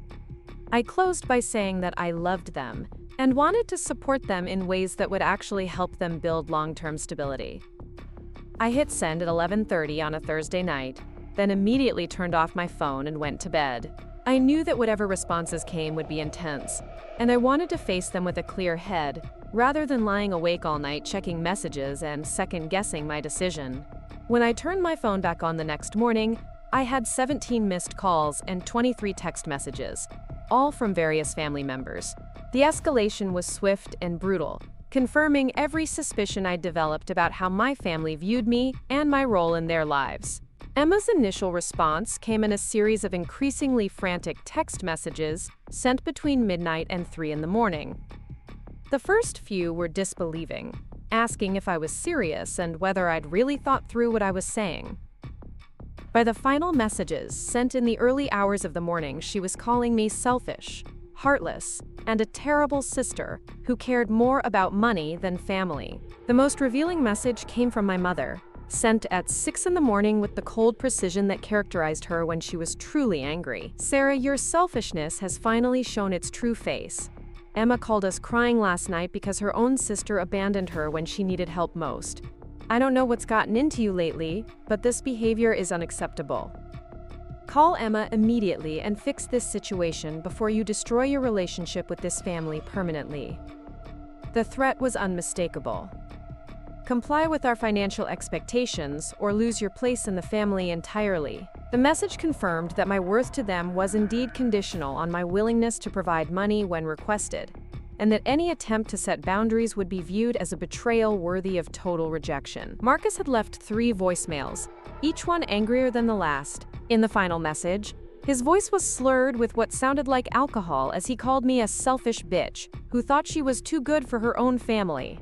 Speaker 1: I closed by saying that I loved them and wanted to support them in ways that would actually help them build long-term stability. I hit send at 11:30 on a Thursday night, then immediately turned off my phone and went to bed. I knew that whatever responses came would be intense, and I wanted to face them with a clear head, rather than lying awake all night checking messages and second-guessing my decision. When I turned my phone back on the next morning, I had 17 missed calls and 23 text messages, all from various family members. The escalation was swift and brutal, confirming every suspicion I'd developed about how my family viewed me and my role in their lives. Emma's initial response came in a series of increasingly frantic text messages sent between midnight and 3 in the morning. The first few were disbelieving, asking if I was serious and whether I'd really thought through what I was saying. By the final messages, sent in the early hours of the morning, she was calling me selfish, heartless, and a terrible sister who cared more about money than family. The most revealing message came from my mother, sent at 6 in the morning with the cold precision that characterized her when she was truly angry. "Sarah, your selfishness has finally shown its true face. Emma called us crying last night because her own sister abandoned her when she needed help most. I don't know what's gotten into you lately, but this behavior is unacceptable. Call Emma immediately and fix this situation before you destroy your relationship with this family permanently." The threat was unmistakable. "Comply with our financial expectations or lose your place in the family entirely." The message confirmed that my worth to them was indeed conditional on my willingness to provide money when requested, and that any attempt to set boundaries would be viewed as a betrayal worthy of total rejection. Marcus had left 3 voicemails, each one angrier than the last. In the final message, his voice was slurred with what sounded like alcohol as he called me a selfish bitch who thought she was too good for her own family.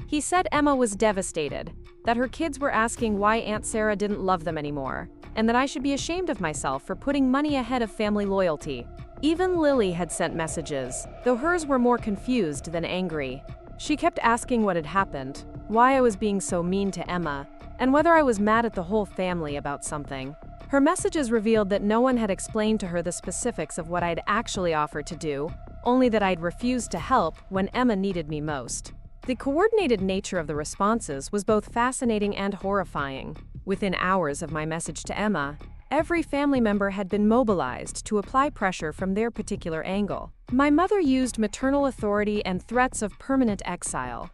Speaker 1: He said Emma was devastated, that her kids were asking why Aunt Sarah didn't love them anymore, and that I should be ashamed of myself for putting money ahead of family loyalty. Even Lily had sent messages, though hers were more confused than angry. She kept asking what had happened, why I was being so mean to Emma, and whether I was mad at the whole family about something. Her messages revealed that no one had explained to her the specifics of what I'd actually offered to do, only that I'd refused to help when Emma needed me most. The coordinated nature of the responses was both fascinating and horrifying. Within hours of my message to Emma, every family member had been mobilized to apply pressure from their particular angle. My mother used maternal authority and threats of permanent exile.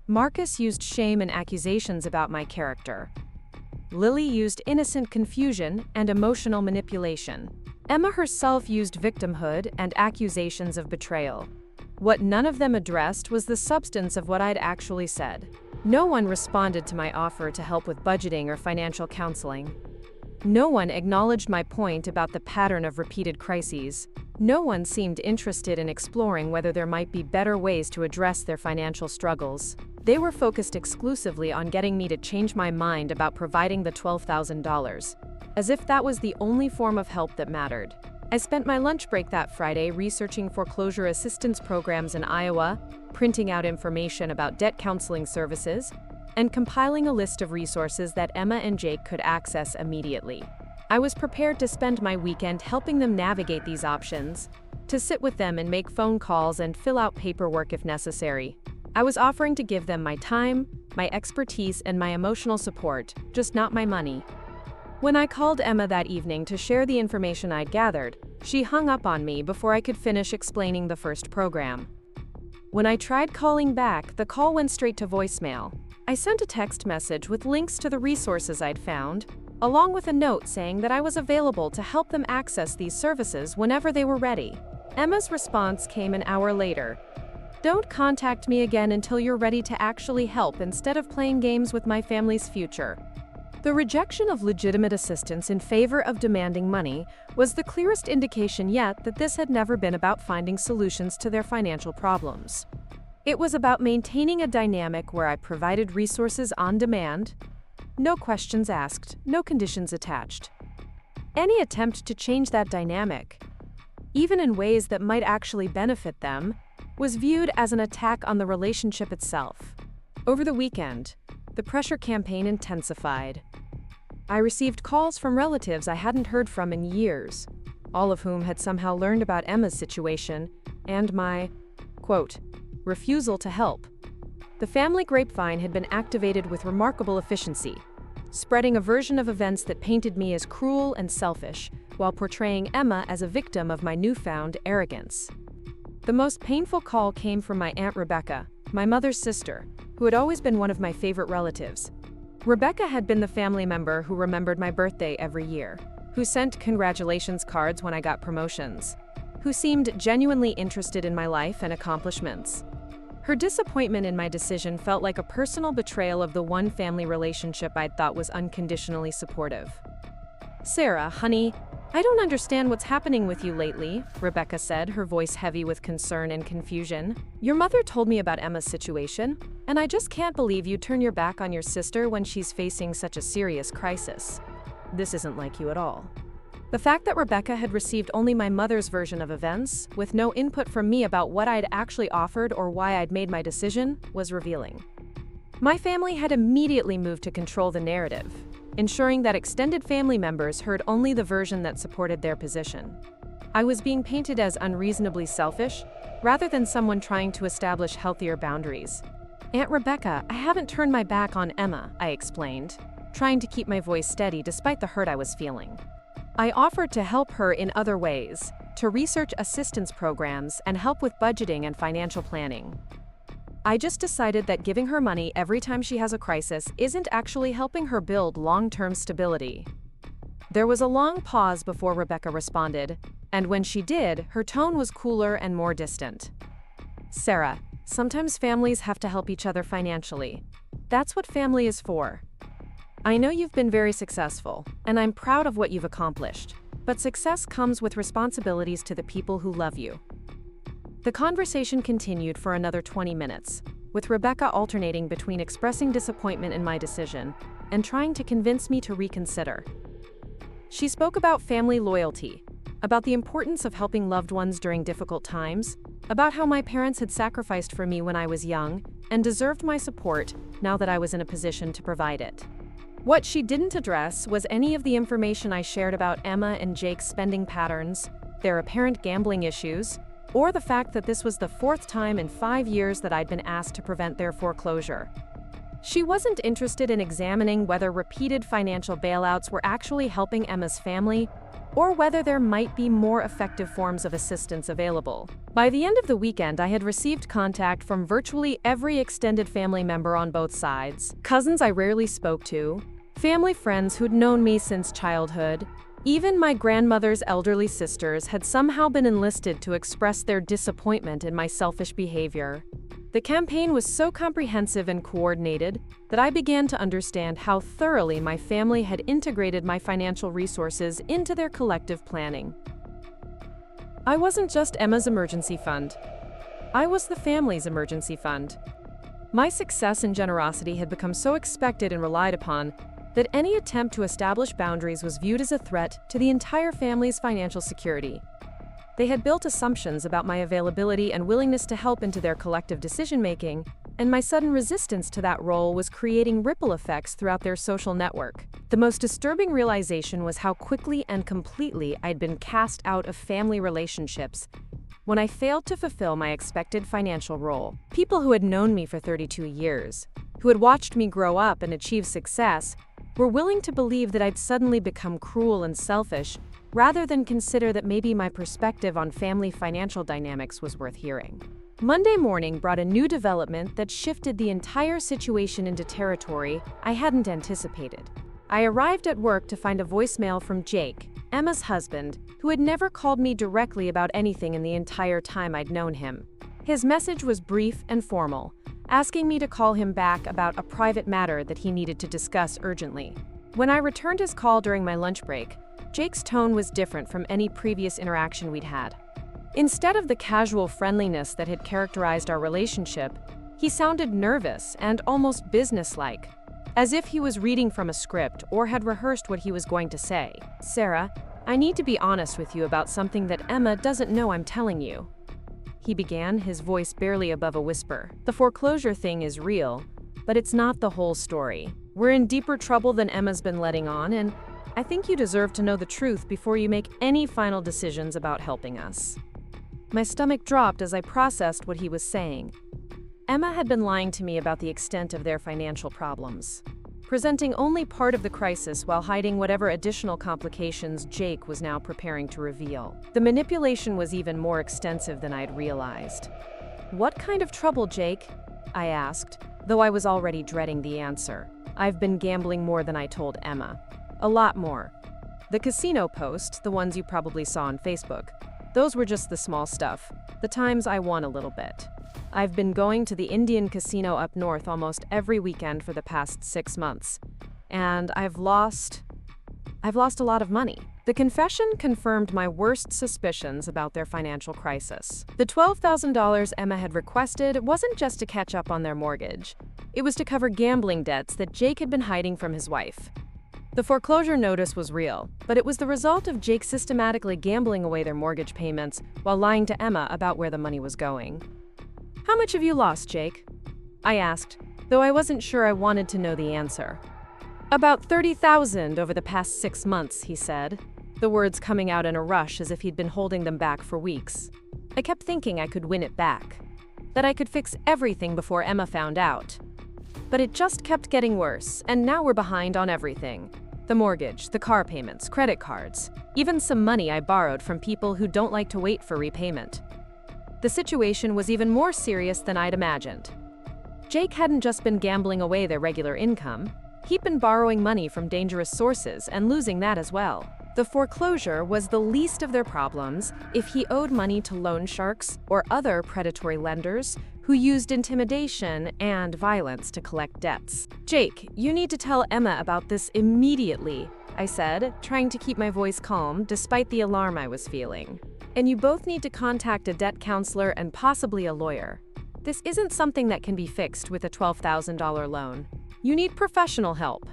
Speaker 1: Marcus used shame and accusations about my character. Lily used innocent confusion and emotional manipulation. Emma herself used victimhood and accusations of betrayal. What none of them addressed was the substance of what I'd actually said. No one responded to my offer to help with budgeting or financial counseling. No one acknowledged my point about the pattern of repeated crises. No one seemed interested in exploring whether there might be better ways to address their financial struggles. They were focused exclusively on getting me to change my mind about providing the $12,000, as if that was the only form of help that mattered. I spent my lunch break that Friday researching foreclosure assistance programs in Iowa, printing out information about debt counseling services, and compiling a list of resources that Emma and Jake could access immediately. I was prepared to spend my weekend helping them navigate these options, to sit with them and make phone calls and fill out paperwork if necessary. I was offering to give them my time, my expertise, and my emotional support, just not my money. When I called Emma that evening to share the information I'd gathered, she hung up on me before I could finish explaining the first program. When I tried calling back, the call went straight to voicemail. I sent a text message with links to the resources I'd found, along with a note saying that I was available to help them access these services whenever they were ready. Emma's response came an hour later. "Don't contact me again until you're ready to actually help instead of playing games with my family's future." The rejection of legitimate assistance in favor of demanding money was the clearest indication yet that this had never been about finding solutions to their financial problems. It was about maintaining a dynamic where I provided resources on demand, no questions asked, no conditions attached. Any attempt to change that dynamic, even in ways that might actually benefit them, was viewed as an attack on the relationship itself. Over the weekend, the pressure campaign intensified. I received calls from relatives I hadn't heard from in years, all of whom had somehow learned about Emma's situation and my, quote, refusal to help. The family grapevine had been activated with remarkable efficiency, spreading a version of events that painted me as cruel and selfish, while portraying Emma as a victim of my newfound arrogance. The most painful call came from my Aunt Rebecca, my mother's sister, who had always been one of my favorite relatives. Rebecca had been the family member who remembered my birthday every year, who sent congratulations cards when I got promotions, who seemed genuinely interested in my life and accomplishments. Her disappointment in my decision felt like a personal betrayal of the one family relationship I'd thought was unconditionally supportive. "Sarah, honey, I don't understand what's happening with you lately," Rebecca said, her voice heavy with concern and confusion. "Your mother told me about Emma's situation, and I just can't believe you turn your back on your sister when she's facing such a serious crisis. This isn't like you at all." The fact that Rebecca had received only my mother's version of events, with no input from me about what I'd actually offered or why I'd made my decision, was revealing. My family had immediately moved to control the narrative, ensuring that extended family members heard only the version that supported their position. I was being painted as unreasonably selfish, rather than someone trying to establish healthier boundaries. "Aunt Rebecca, I haven't turned my back on Emma," I explained, trying to keep my voice steady despite the hurt I was feeling. I offered to help her in other ways, to research assistance programs and help with budgeting and financial planning. I just decided that giving her money every time she has a crisis isn't actually helping her build long-term stability. There was a long pause before Rebecca responded, and when she did, her tone was cooler and more distant. "Sarah, sometimes families have to help each other financially. That's what family is for. I know you've been very successful, and I'm proud of what you've accomplished, but success comes with responsibilities to the people who love you." The conversation continued for another 20 minutes, with Rebecca alternating between expressing disappointment in my decision and trying to convince me to reconsider. She spoke about family loyalty, about the importance of helping loved ones during difficult times, about how my parents had sacrificed for me when I was young and deserved my support now that I was in a position to provide it. What she didn't address was any of the information I shared about Emma and Jake's spending patterns, their apparent gambling issues, or the fact that this was the 4th time in 5 years that I'd been asked to prevent their foreclosure. She wasn't interested in examining whether repeated financial bailouts were actually helping Emma's family, or whether there might be more effective forms of assistance available. By the end of the weekend, I had received contact from virtually every extended family member on both sides: cousins I rarely spoke to, family friends who'd known me since childhood. Even my grandmother's elderly sisters had somehow been enlisted to express their disappointment in my selfish behavior. The campaign was so comprehensive and coordinated that I began to understand how thoroughly my family had integrated my financial resources into their collective planning. I wasn't just Emma's emergency fund. I was the family's emergency fund. My success and generosity had become so expected and relied upon that any attempt to establish boundaries was viewed as a threat to the entire family's financial security. They had built assumptions about my availability and willingness to help into their collective decision-making, and my sudden resistance to that role was creating ripple effects throughout their social network. The most disturbing realization was how quickly and completely I'd been cast out of family relationships when I failed to fulfill my expected financial role. People who had known me for 32 years, who had watched me grow up and achieve success, were willing to believe that I'd suddenly become cruel and selfish, rather than consider that maybe my perspective on family financial dynamics was worth hearing. Monday morning brought a new development that shifted the entire situation into territory I hadn't anticipated. I arrived at work to find a voicemail from Jake, Emma's husband, who had never called me directly about anything in the entire time I'd known him. His message was brief and formal, asking me to call him back about a private matter that he needed to discuss urgently. When I returned his call during my lunch break, Jake's tone was different from any previous interaction we'd had. Instead of the casual friendliness that had characterized our relationship, he sounded nervous and almost businesslike, as if he was reading from a script or had rehearsed what he was going to say. "Sarah, I need to be honest with you about something that Emma doesn't know I'm telling you," he began, his voice barely above a whisper. "The foreclosure thing is real, but it's not the whole story. We're in deeper trouble than Emma's been letting on, and I think you deserve to know the truth before you make any final decisions about helping us." My stomach dropped as I processed what he was saying. Emma had been lying to me about the extent of their financial problems, presenting only part of the crisis while hiding whatever additional complications Jake was now preparing to reveal. The manipulation was even more extensive than I'd realized. "What kind of trouble, Jake?" I asked, though I was already dreading the answer. "I've been gambling more than I told Emma. A lot more. The casino posts, the ones you probably saw on Facebook, Those were just the small stuff, the times I won a little bit. I've been going to the Indian casino up north almost every weekend for the past 6 months, and I've lost a lot of money. The confession confirmed my worst suspicions about their financial crisis. The $12,000 Emma had requested wasn't just to catch up on their mortgage. It was to cover gambling debts that Jake had been hiding from his wife. The foreclosure notice was real, but it was the result of Jake systematically gambling away their mortgage payments while lying to Emma about where the money was going. "How much have you lost, Jake?" I asked, though I wasn't sure I wanted to know the answer. "About 30,000 over the past 6 months, he said, the words coming out in a rush as if he'd been holding them back for weeks. I kept thinking I could win it back, that I could fix everything before Emma found out. But it just kept getting worse, and now we're behind on everything. The mortgage, the car payments, credit cards, even some money I borrowed from people who don't like to wait for repayment." The situation was even more serious than I'd imagined. Jake hadn't just been gambling away their regular income. He'd been borrowing money from dangerous sources and losing that as well. The foreclosure was the least of their problems if he owed money to loan sharks or other predatory lenders who used intimidation and violence to collect debts. "Jake, you need to tell Emma about this immediately," I said, trying to keep my voice calm despite the alarm I was feeling. "And you both need to contact a debt counselor and possibly a lawyer. This isn't something that can be fixed with a $12,000 loan. You need professional help."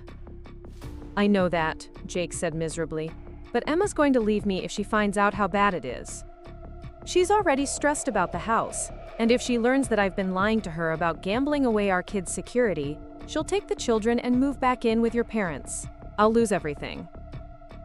Speaker 1: "I know that," Jake said miserably, "but Emma's going to leave me if she finds out how bad it is. She's already stressed about the house, and if she learns that I've been lying to her about gambling away our kids' security, she'll take the children and move back in with your parents. I'll lose everything."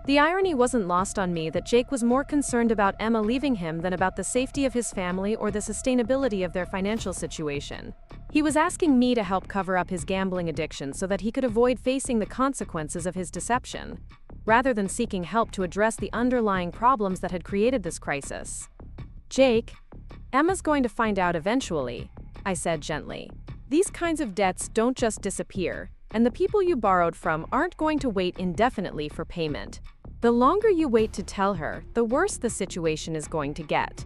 Speaker 1: The irony wasn't lost on me that Jake was more concerned about Emma leaving him than about the safety of his family or the sustainability of their financial situation. He was asking me to help cover up his gambling addiction so that he could avoid facing the consequences of his deception, rather than seeking help to address the underlying problems that had created this crisis. "Jake, Emma's going to find out eventually," I said gently. "These kinds of debts don't just disappear, and the people you borrowed from aren't going to wait indefinitely for payment. The longer you wait to tell her, the worse the situation is going to get.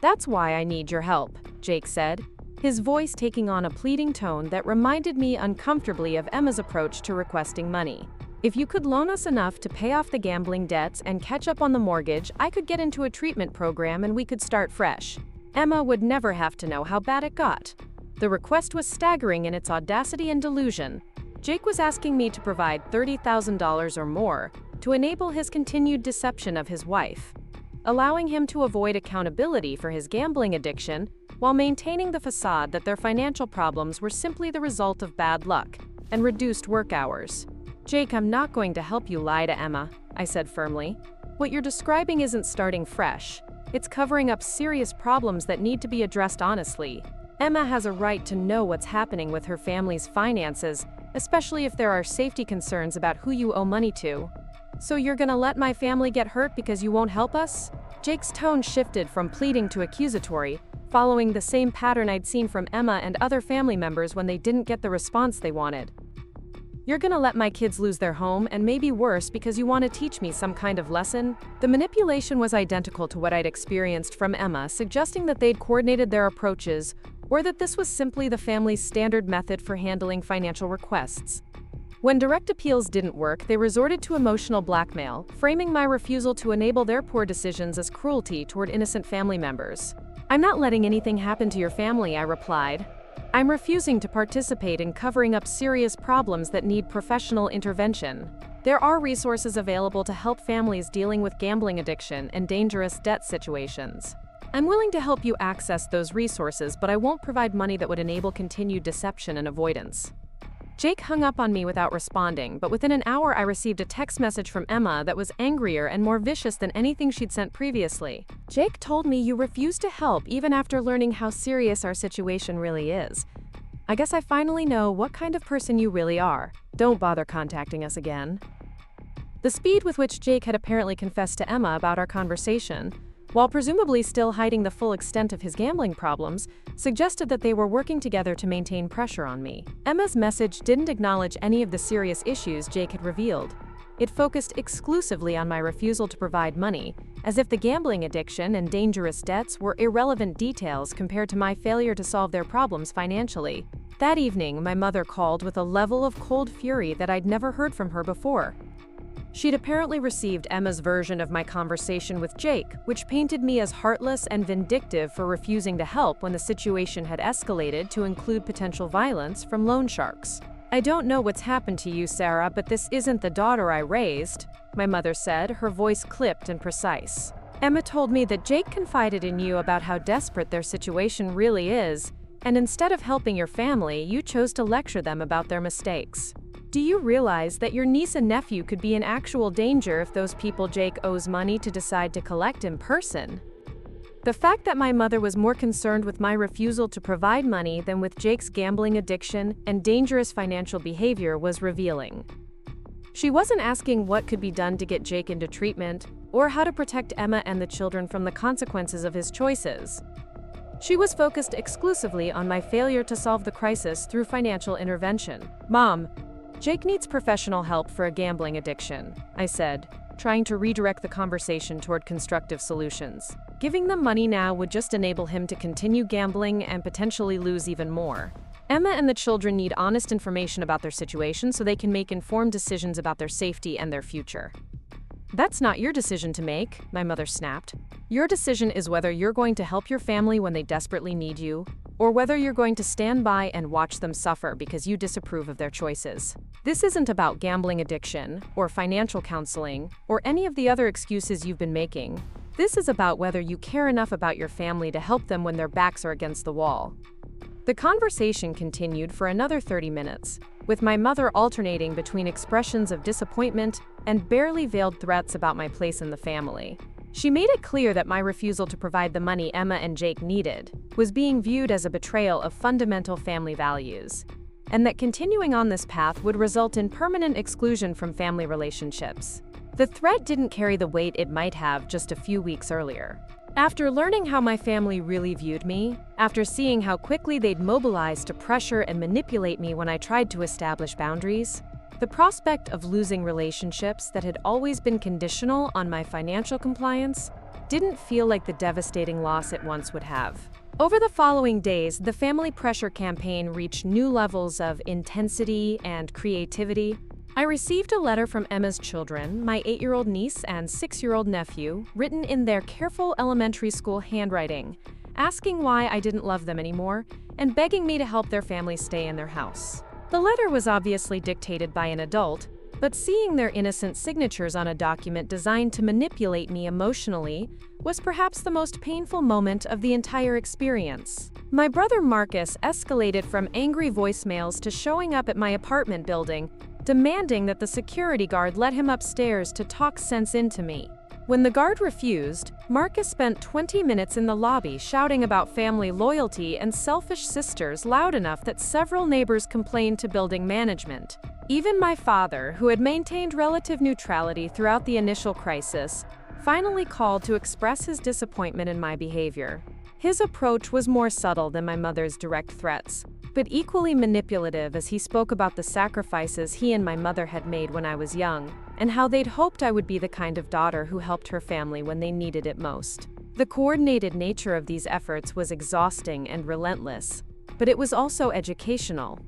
Speaker 1: That's why I need your help," Jake said, his voice taking on a pleading tone that reminded me uncomfortably of Emma's approach to requesting money. "If you could loan us enough to pay off the gambling debts and catch up on the mortgage, I could get into a treatment program and we could start fresh. Emma would never have to know how bad it got." The request was staggering in its audacity and delusion. Jake was asking me to provide $30,000 or more to enable his continued deception of his wife, allowing him to avoid accountability for his gambling addiction while maintaining the facade that their financial problems were simply the result of bad luck and reduced work hours. "Jake, I'm not going to help you lie to Emma," I said firmly. "What you're describing isn't starting fresh. It's covering up serious problems that need to be addressed honestly. Emma has a right to know what's happening with her family's finances, especially if there are safety concerns about who you owe money to. So you're gonna let my family get hurt because you won't help us?" Jake's tone shifted from pleading to accusatory, following the same pattern I'd seen from Emma and other family members when they didn't get the response they wanted. "You're gonna let my kids lose their home, and maybe worse because you want to teach me some kind of lesson?" The manipulation was identical to what I'd experienced from Emma, suggesting that they'd coordinated their approaches, or that this was simply the family's standard method for handling financial requests. When direct appeals didn't work, they resorted to emotional blackmail, framing my refusal to enable their poor decisions as cruelty toward innocent family members. "I'm not letting anything happen to your family," I replied. "I'm refusing to participate in covering up serious problems that need professional intervention. There are resources available to help families dealing with gambling addiction and dangerous debt situations. I'm willing to help you access those resources, but I won't provide money that would enable continued deception and avoidance." Jake hung up on me without responding, but within an hour I received a text message from Emma that was angrier and more vicious than anything she'd sent previously. "Jake told me you refused to help even after learning how serious our situation really is. I guess I finally know what kind of person you really are. Don't bother contacting us again." The speed with which Jake had apparently confessed to Emma about our conversation, while presumably still hiding the full extent of his gambling problems, suggested that they were working together to maintain pressure on me. Emma's message didn't acknowledge any of the serious issues Jake had revealed. It focused exclusively on my refusal to provide money, as if the gambling addiction and dangerous debts were irrelevant details compared to my failure to solve their problems financially. That evening, my mother called with a level of cold fury that I'd never heard from her before. She'd apparently received Emma's version of my conversation with Jake, which painted me as heartless and vindictive for refusing to help when the situation had escalated to include potential violence from loan sharks. "I don't know what's happened to you, Sarah, but this isn't the daughter I raised," my mother said, her voice clipped and precise. "Emma told me that Jake confided in you about how desperate their situation really is, and instead of helping your family, you chose to lecture them about their mistakes. Do you realize that your niece and nephew could be in actual danger if those people Jake owes money to decide to collect in person?" The fact that my mother was more concerned with my refusal to provide money than with Jake's gambling addiction and dangerous financial behavior was revealing. She wasn't asking what could be done to get Jake into treatment, or how to protect Emma and the children from the consequences of his choices. She was focused exclusively on my failure to solve the crisis through financial intervention. "Mom, Jake needs professional help for a gambling addiction," I said, trying to redirect the conversation toward constructive solutions. Giving them money now would just enable him to continue gambling and potentially lose even more. Emma and the children need honest information about their situation so they can make informed decisions about their safety and their future. "That's not your decision to make," my mother snapped. "Your decision is whether you're going to help your family when they desperately need you, or whether you're going to stand by and watch them suffer because you disapprove of their choices. This isn't about gambling addiction, or financial counseling, or any of the other excuses you've been making. This is about whether you care enough about your family to help them when their backs are against the wall." The conversation continued for another 30 minutes, with my mother alternating between expressions of disappointment and barely veiled threats about my place in the family. She made it clear that my refusal to provide the money Emma and Jake needed was being viewed as a betrayal of fundamental family values, and that continuing on this path would result in permanent exclusion from family relationships. The threat didn't carry the weight it might have just a few weeks earlier. After learning how my family really viewed me, after seeing how quickly they'd mobilize to pressure and manipulate me when I tried to establish boundaries, the prospect of losing relationships that had always been conditional on my financial compliance didn't feel like the devastating loss it once would have. Over the following days, the family pressure campaign reached new levels of intensity and creativity. I received a letter from Emma's children, my 8-year-old niece and 6-year-old nephew, written in their careful elementary school handwriting, asking why I didn't love them anymore and begging me to help their family stay in their house. The letter was obviously dictated by an adult, but seeing their innocent signatures on a document designed to manipulate me emotionally was perhaps the most painful moment of the entire experience. My brother Marcus escalated from angry voicemails to showing up at my apartment building, demanding that the security guard let him upstairs to talk sense into me. When the guard refused, Marcus spent 20 minutes in the lobby shouting about family loyalty and selfish sisters loud enough that several neighbors complained to building management. Even my father, who had maintained relative neutrality throughout the initial crisis, finally called to express his disappointment in my behavior. His approach was more subtle than my mother's direct threats, but equally manipulative as he spoke about the sacrifices he and my mother had made when I was young, and how they'd hoped I would be the kind of daughter who helped her family when they needed it most. The coordinated nature of these efforts was exhausting and relentless, but it was also educational.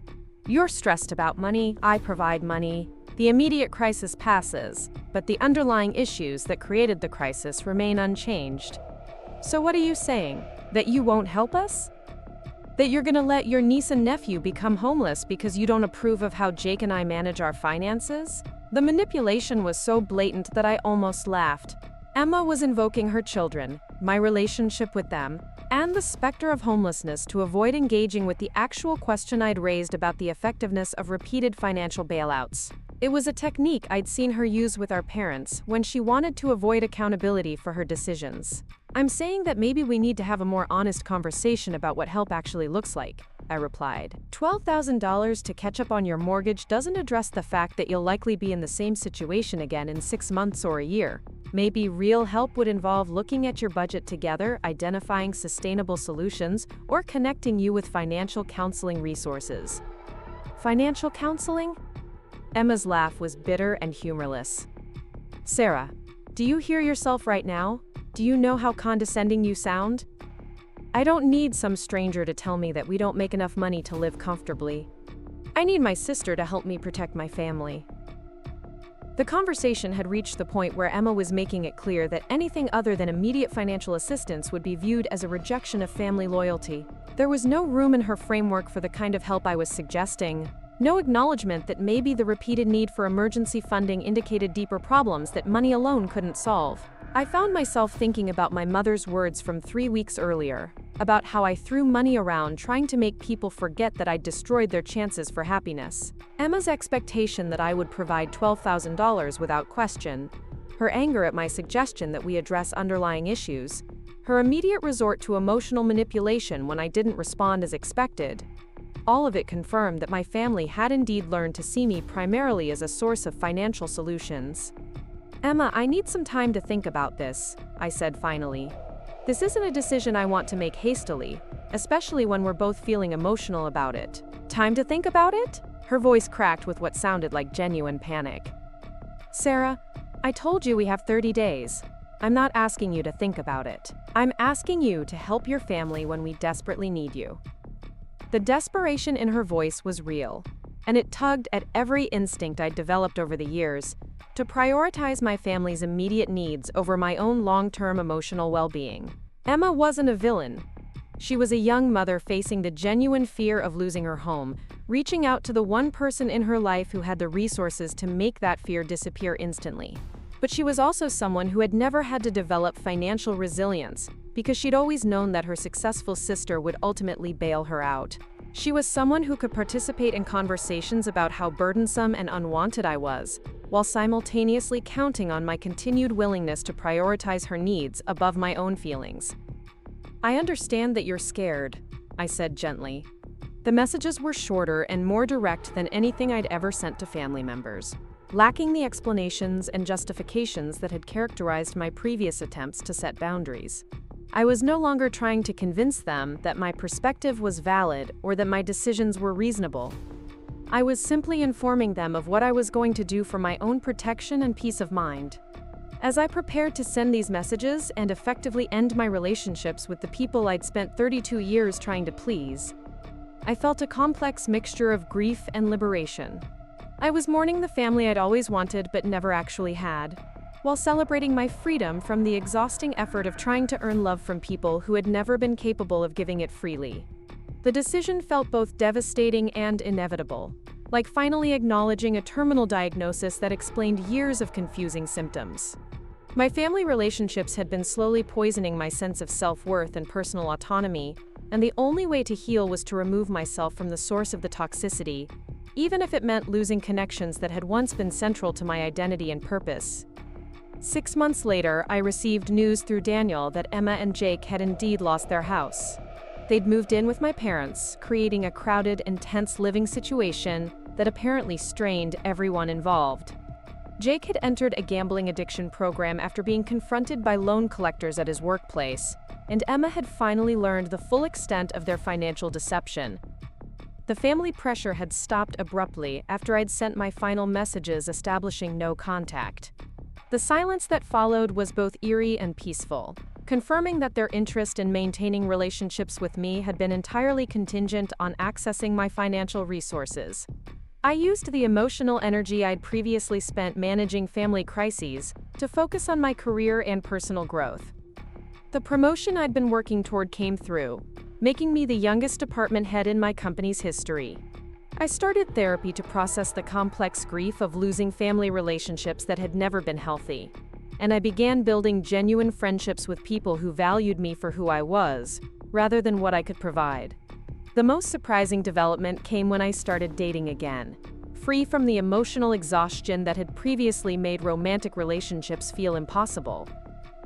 Speaker 1: You're stressed about money, I provide money. The immediate crisis passes, but the underlying issues that created the crisis remain unchanged. So what are you saying? That you won't help us? That you're gonna let your niece and nephew become homeless because you don't approve of how Jake and I manage our finances? The manipulation was so blatant that I almost laughed. Emma was invoking her children, my relationship with them, and the specter of homelessness to avoid engaging with the actual question I'd raised about the effectiveness of repeated financial bailouts. It was a technique I'd seen her use with our parents when she wanted to avoid accountability for her decisions. I'm saying that maybe we need to have a more honest conversation about what help actually looks like, I replied. $12,000 to catch up on your mortgage doesn't address the fact that you'll likely be in the same situation again in 6 months or a year. Maybe real help would involve looking at your budget together, identifying sustainable solutions, or connecting you with financial counseling resources. Financial counseling? Emma's laugh was bitter and humorless. Sarah, do you hear yourself right now? Do you know how condescending you sound? I don't need some stranger to tell me that we don't make enough money to live comfortably. I need my sister to help me protect my family. The conversation had reached the point where Emma was making it clear that anything other than immediate financial assistance would be viewed as a rejection of family loyalty. There was no room in her framework for the kind of help I was suggesting. No acknowledgement that maybe the repeated need for emergency funding indicated deeper problems that money alone couldn't solve. I found myself thinking about my mother's words from 3 weeks earlier, about how I threw money around trying to make people forget that I'd destroyed their chances for happiness. Emma's expectation that I would provide $12,000 without question, her anger at my suggestion that we address underlying issues, her immediate resort to emotional manipulation when I didn't respond as expected. All of it confirmed that my family had indeed learned to see me primarily as a source of financial solutions. Emma, I need some time to think about this, I said finally. This isn't a decision I want to make hastily, especially when we're both feeling emotional about it. Time to think about it? Her voice cracked with what sounded like genuine panic. Sarah, I told you we have 30 days. I'm not asking you to think about it. I'm asking you to help your family when we desperately need you. The desperation in her voice was real, and it tugged at every instinct I'd developed over the years to prioritize my family's immediate needs over my own long-term emotional well-being. Emma wasn't a villain. She was a young mother facing the genuine fear of losing her home, reaching out to the one person in her life who had the resources to make that fear disappear instantly. But she was also someone who had never had to develop financial resilience, because she'd always known that her successful sister would ultimately bail her out. She was someone who could participate in conversations about how burdensome and unwanted I was, while simultaneously counting on my continued willingness to prioritize her needs above my own feelings. I understand that you're scared, I said gently. The messages were shorter and more direct than anything I'd ever sent to family members, lacking the explanations and justifications that had characterized my previous attempts to set boundaries. I was no longer trying to convince them that my perspective was valid or that my decisions were reasonable. I was simply informing them of what I was going to do for my own protection and peace of mind. As I prepared to send these messages and effectively end my relationships with the people I'd spent 32 years trying to please, I felt a complex mixture of grief and liberation. I was mourning the family I'd always wanted but never actually had, while celebrating my freedom from the exhausting effort of trying to earn love from people who had never been capable of giving it freely. The decision felt both devastating and inevitable, like finally acknowledging a terminal diagnosis that explained years of confusing symptoms. My family relationships had been slowly poisoning my sense of self-worth and personal autonomy, and the only way to heal was to remove myself from the source of the toxicity, even if it meant losing connections that had once been central to my identity and purpose. 6 months later, I received news through Daniel that Emma and Jake had indeed lost their house. They'd moved in with my parents, creating a crowded and tense living situation that apparently strained everyone involved. Jake had entered a gambling addiction program after being confronted by loan collectors at his workplace, and Emma had finally learned the full extent of their financial deception. The family pressure had stopped abruptly after I'd sent my final messages establishing no contact. The silence that followed was both eerie and peaceful, confirming that their interest in maintaining relationships with me had been entirely contingent on accessing my financial resources. I used the emotional energy I'd previously spent managing family crises to focus on my career and personal growth. The promotion I'd been working toward came through, making me the youngest department head in my company's history. I started therapy to process the complex grief of losing family relationships that had never been healthy, and I began building genuine friendships with people who valued me for who I was, rather than what I could provide. The most surprising development came when I started dating again, free from the emotional exhaustion that had previously made romantic relationships feel impossible.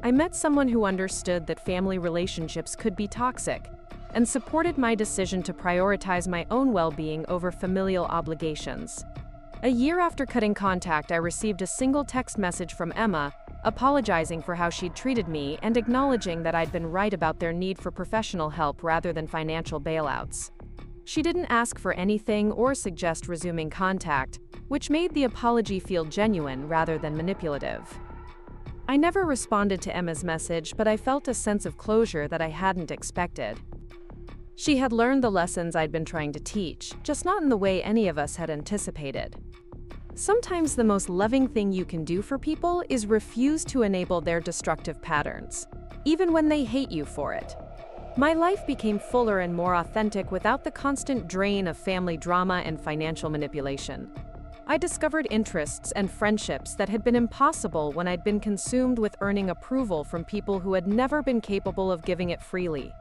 Speaker 1: I met someone who understood that family relationships could be toxic, and supported my decision to prioritize my own well-being over familial obligations. A year after cutting contact, I received a single text message from Emma, apologizing for how she'd treated me and acknowledging that I'd been right about their need for professional help rather than financial bailouts. She didn't ask for anything or suggest resuming contact, which made the apology feel genuine rather than manipulative. I never responded to Emma's message, but I felt a sense of closure that I hadn't expected. She had learned the lessons I'd been trying to teach, just not in the way any of us had anticipated. Sometimes the most loving thing you can do for people is refuse to enable their destructive patterns, even when they hate you for it. My life became fuller and more authentic without the constant drain of family drama and financial manipulation. I discovered interests and friendships that had been impossible when I'd been consumed with earning approval from people who had never been capable of giving it freely.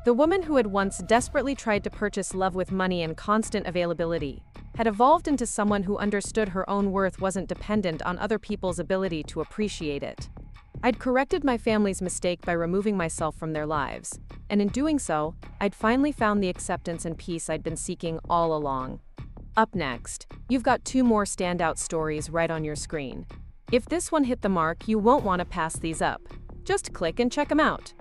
Speaker 1: The woman who had once desperately tried to purchase love with money and constant availability had evolved into someone who understood her own worth wasn't dependent on other people's ability to appreciate it. I'd corrected my family's mistake by removing myself from their lives, and in doing so, I'd finally found the acceptance and peace I'd been seeking all along. Up next, you've got 2 more standout stories right on your screen. If this one hit the mark, you won't want to pass these up. Just click and check them out.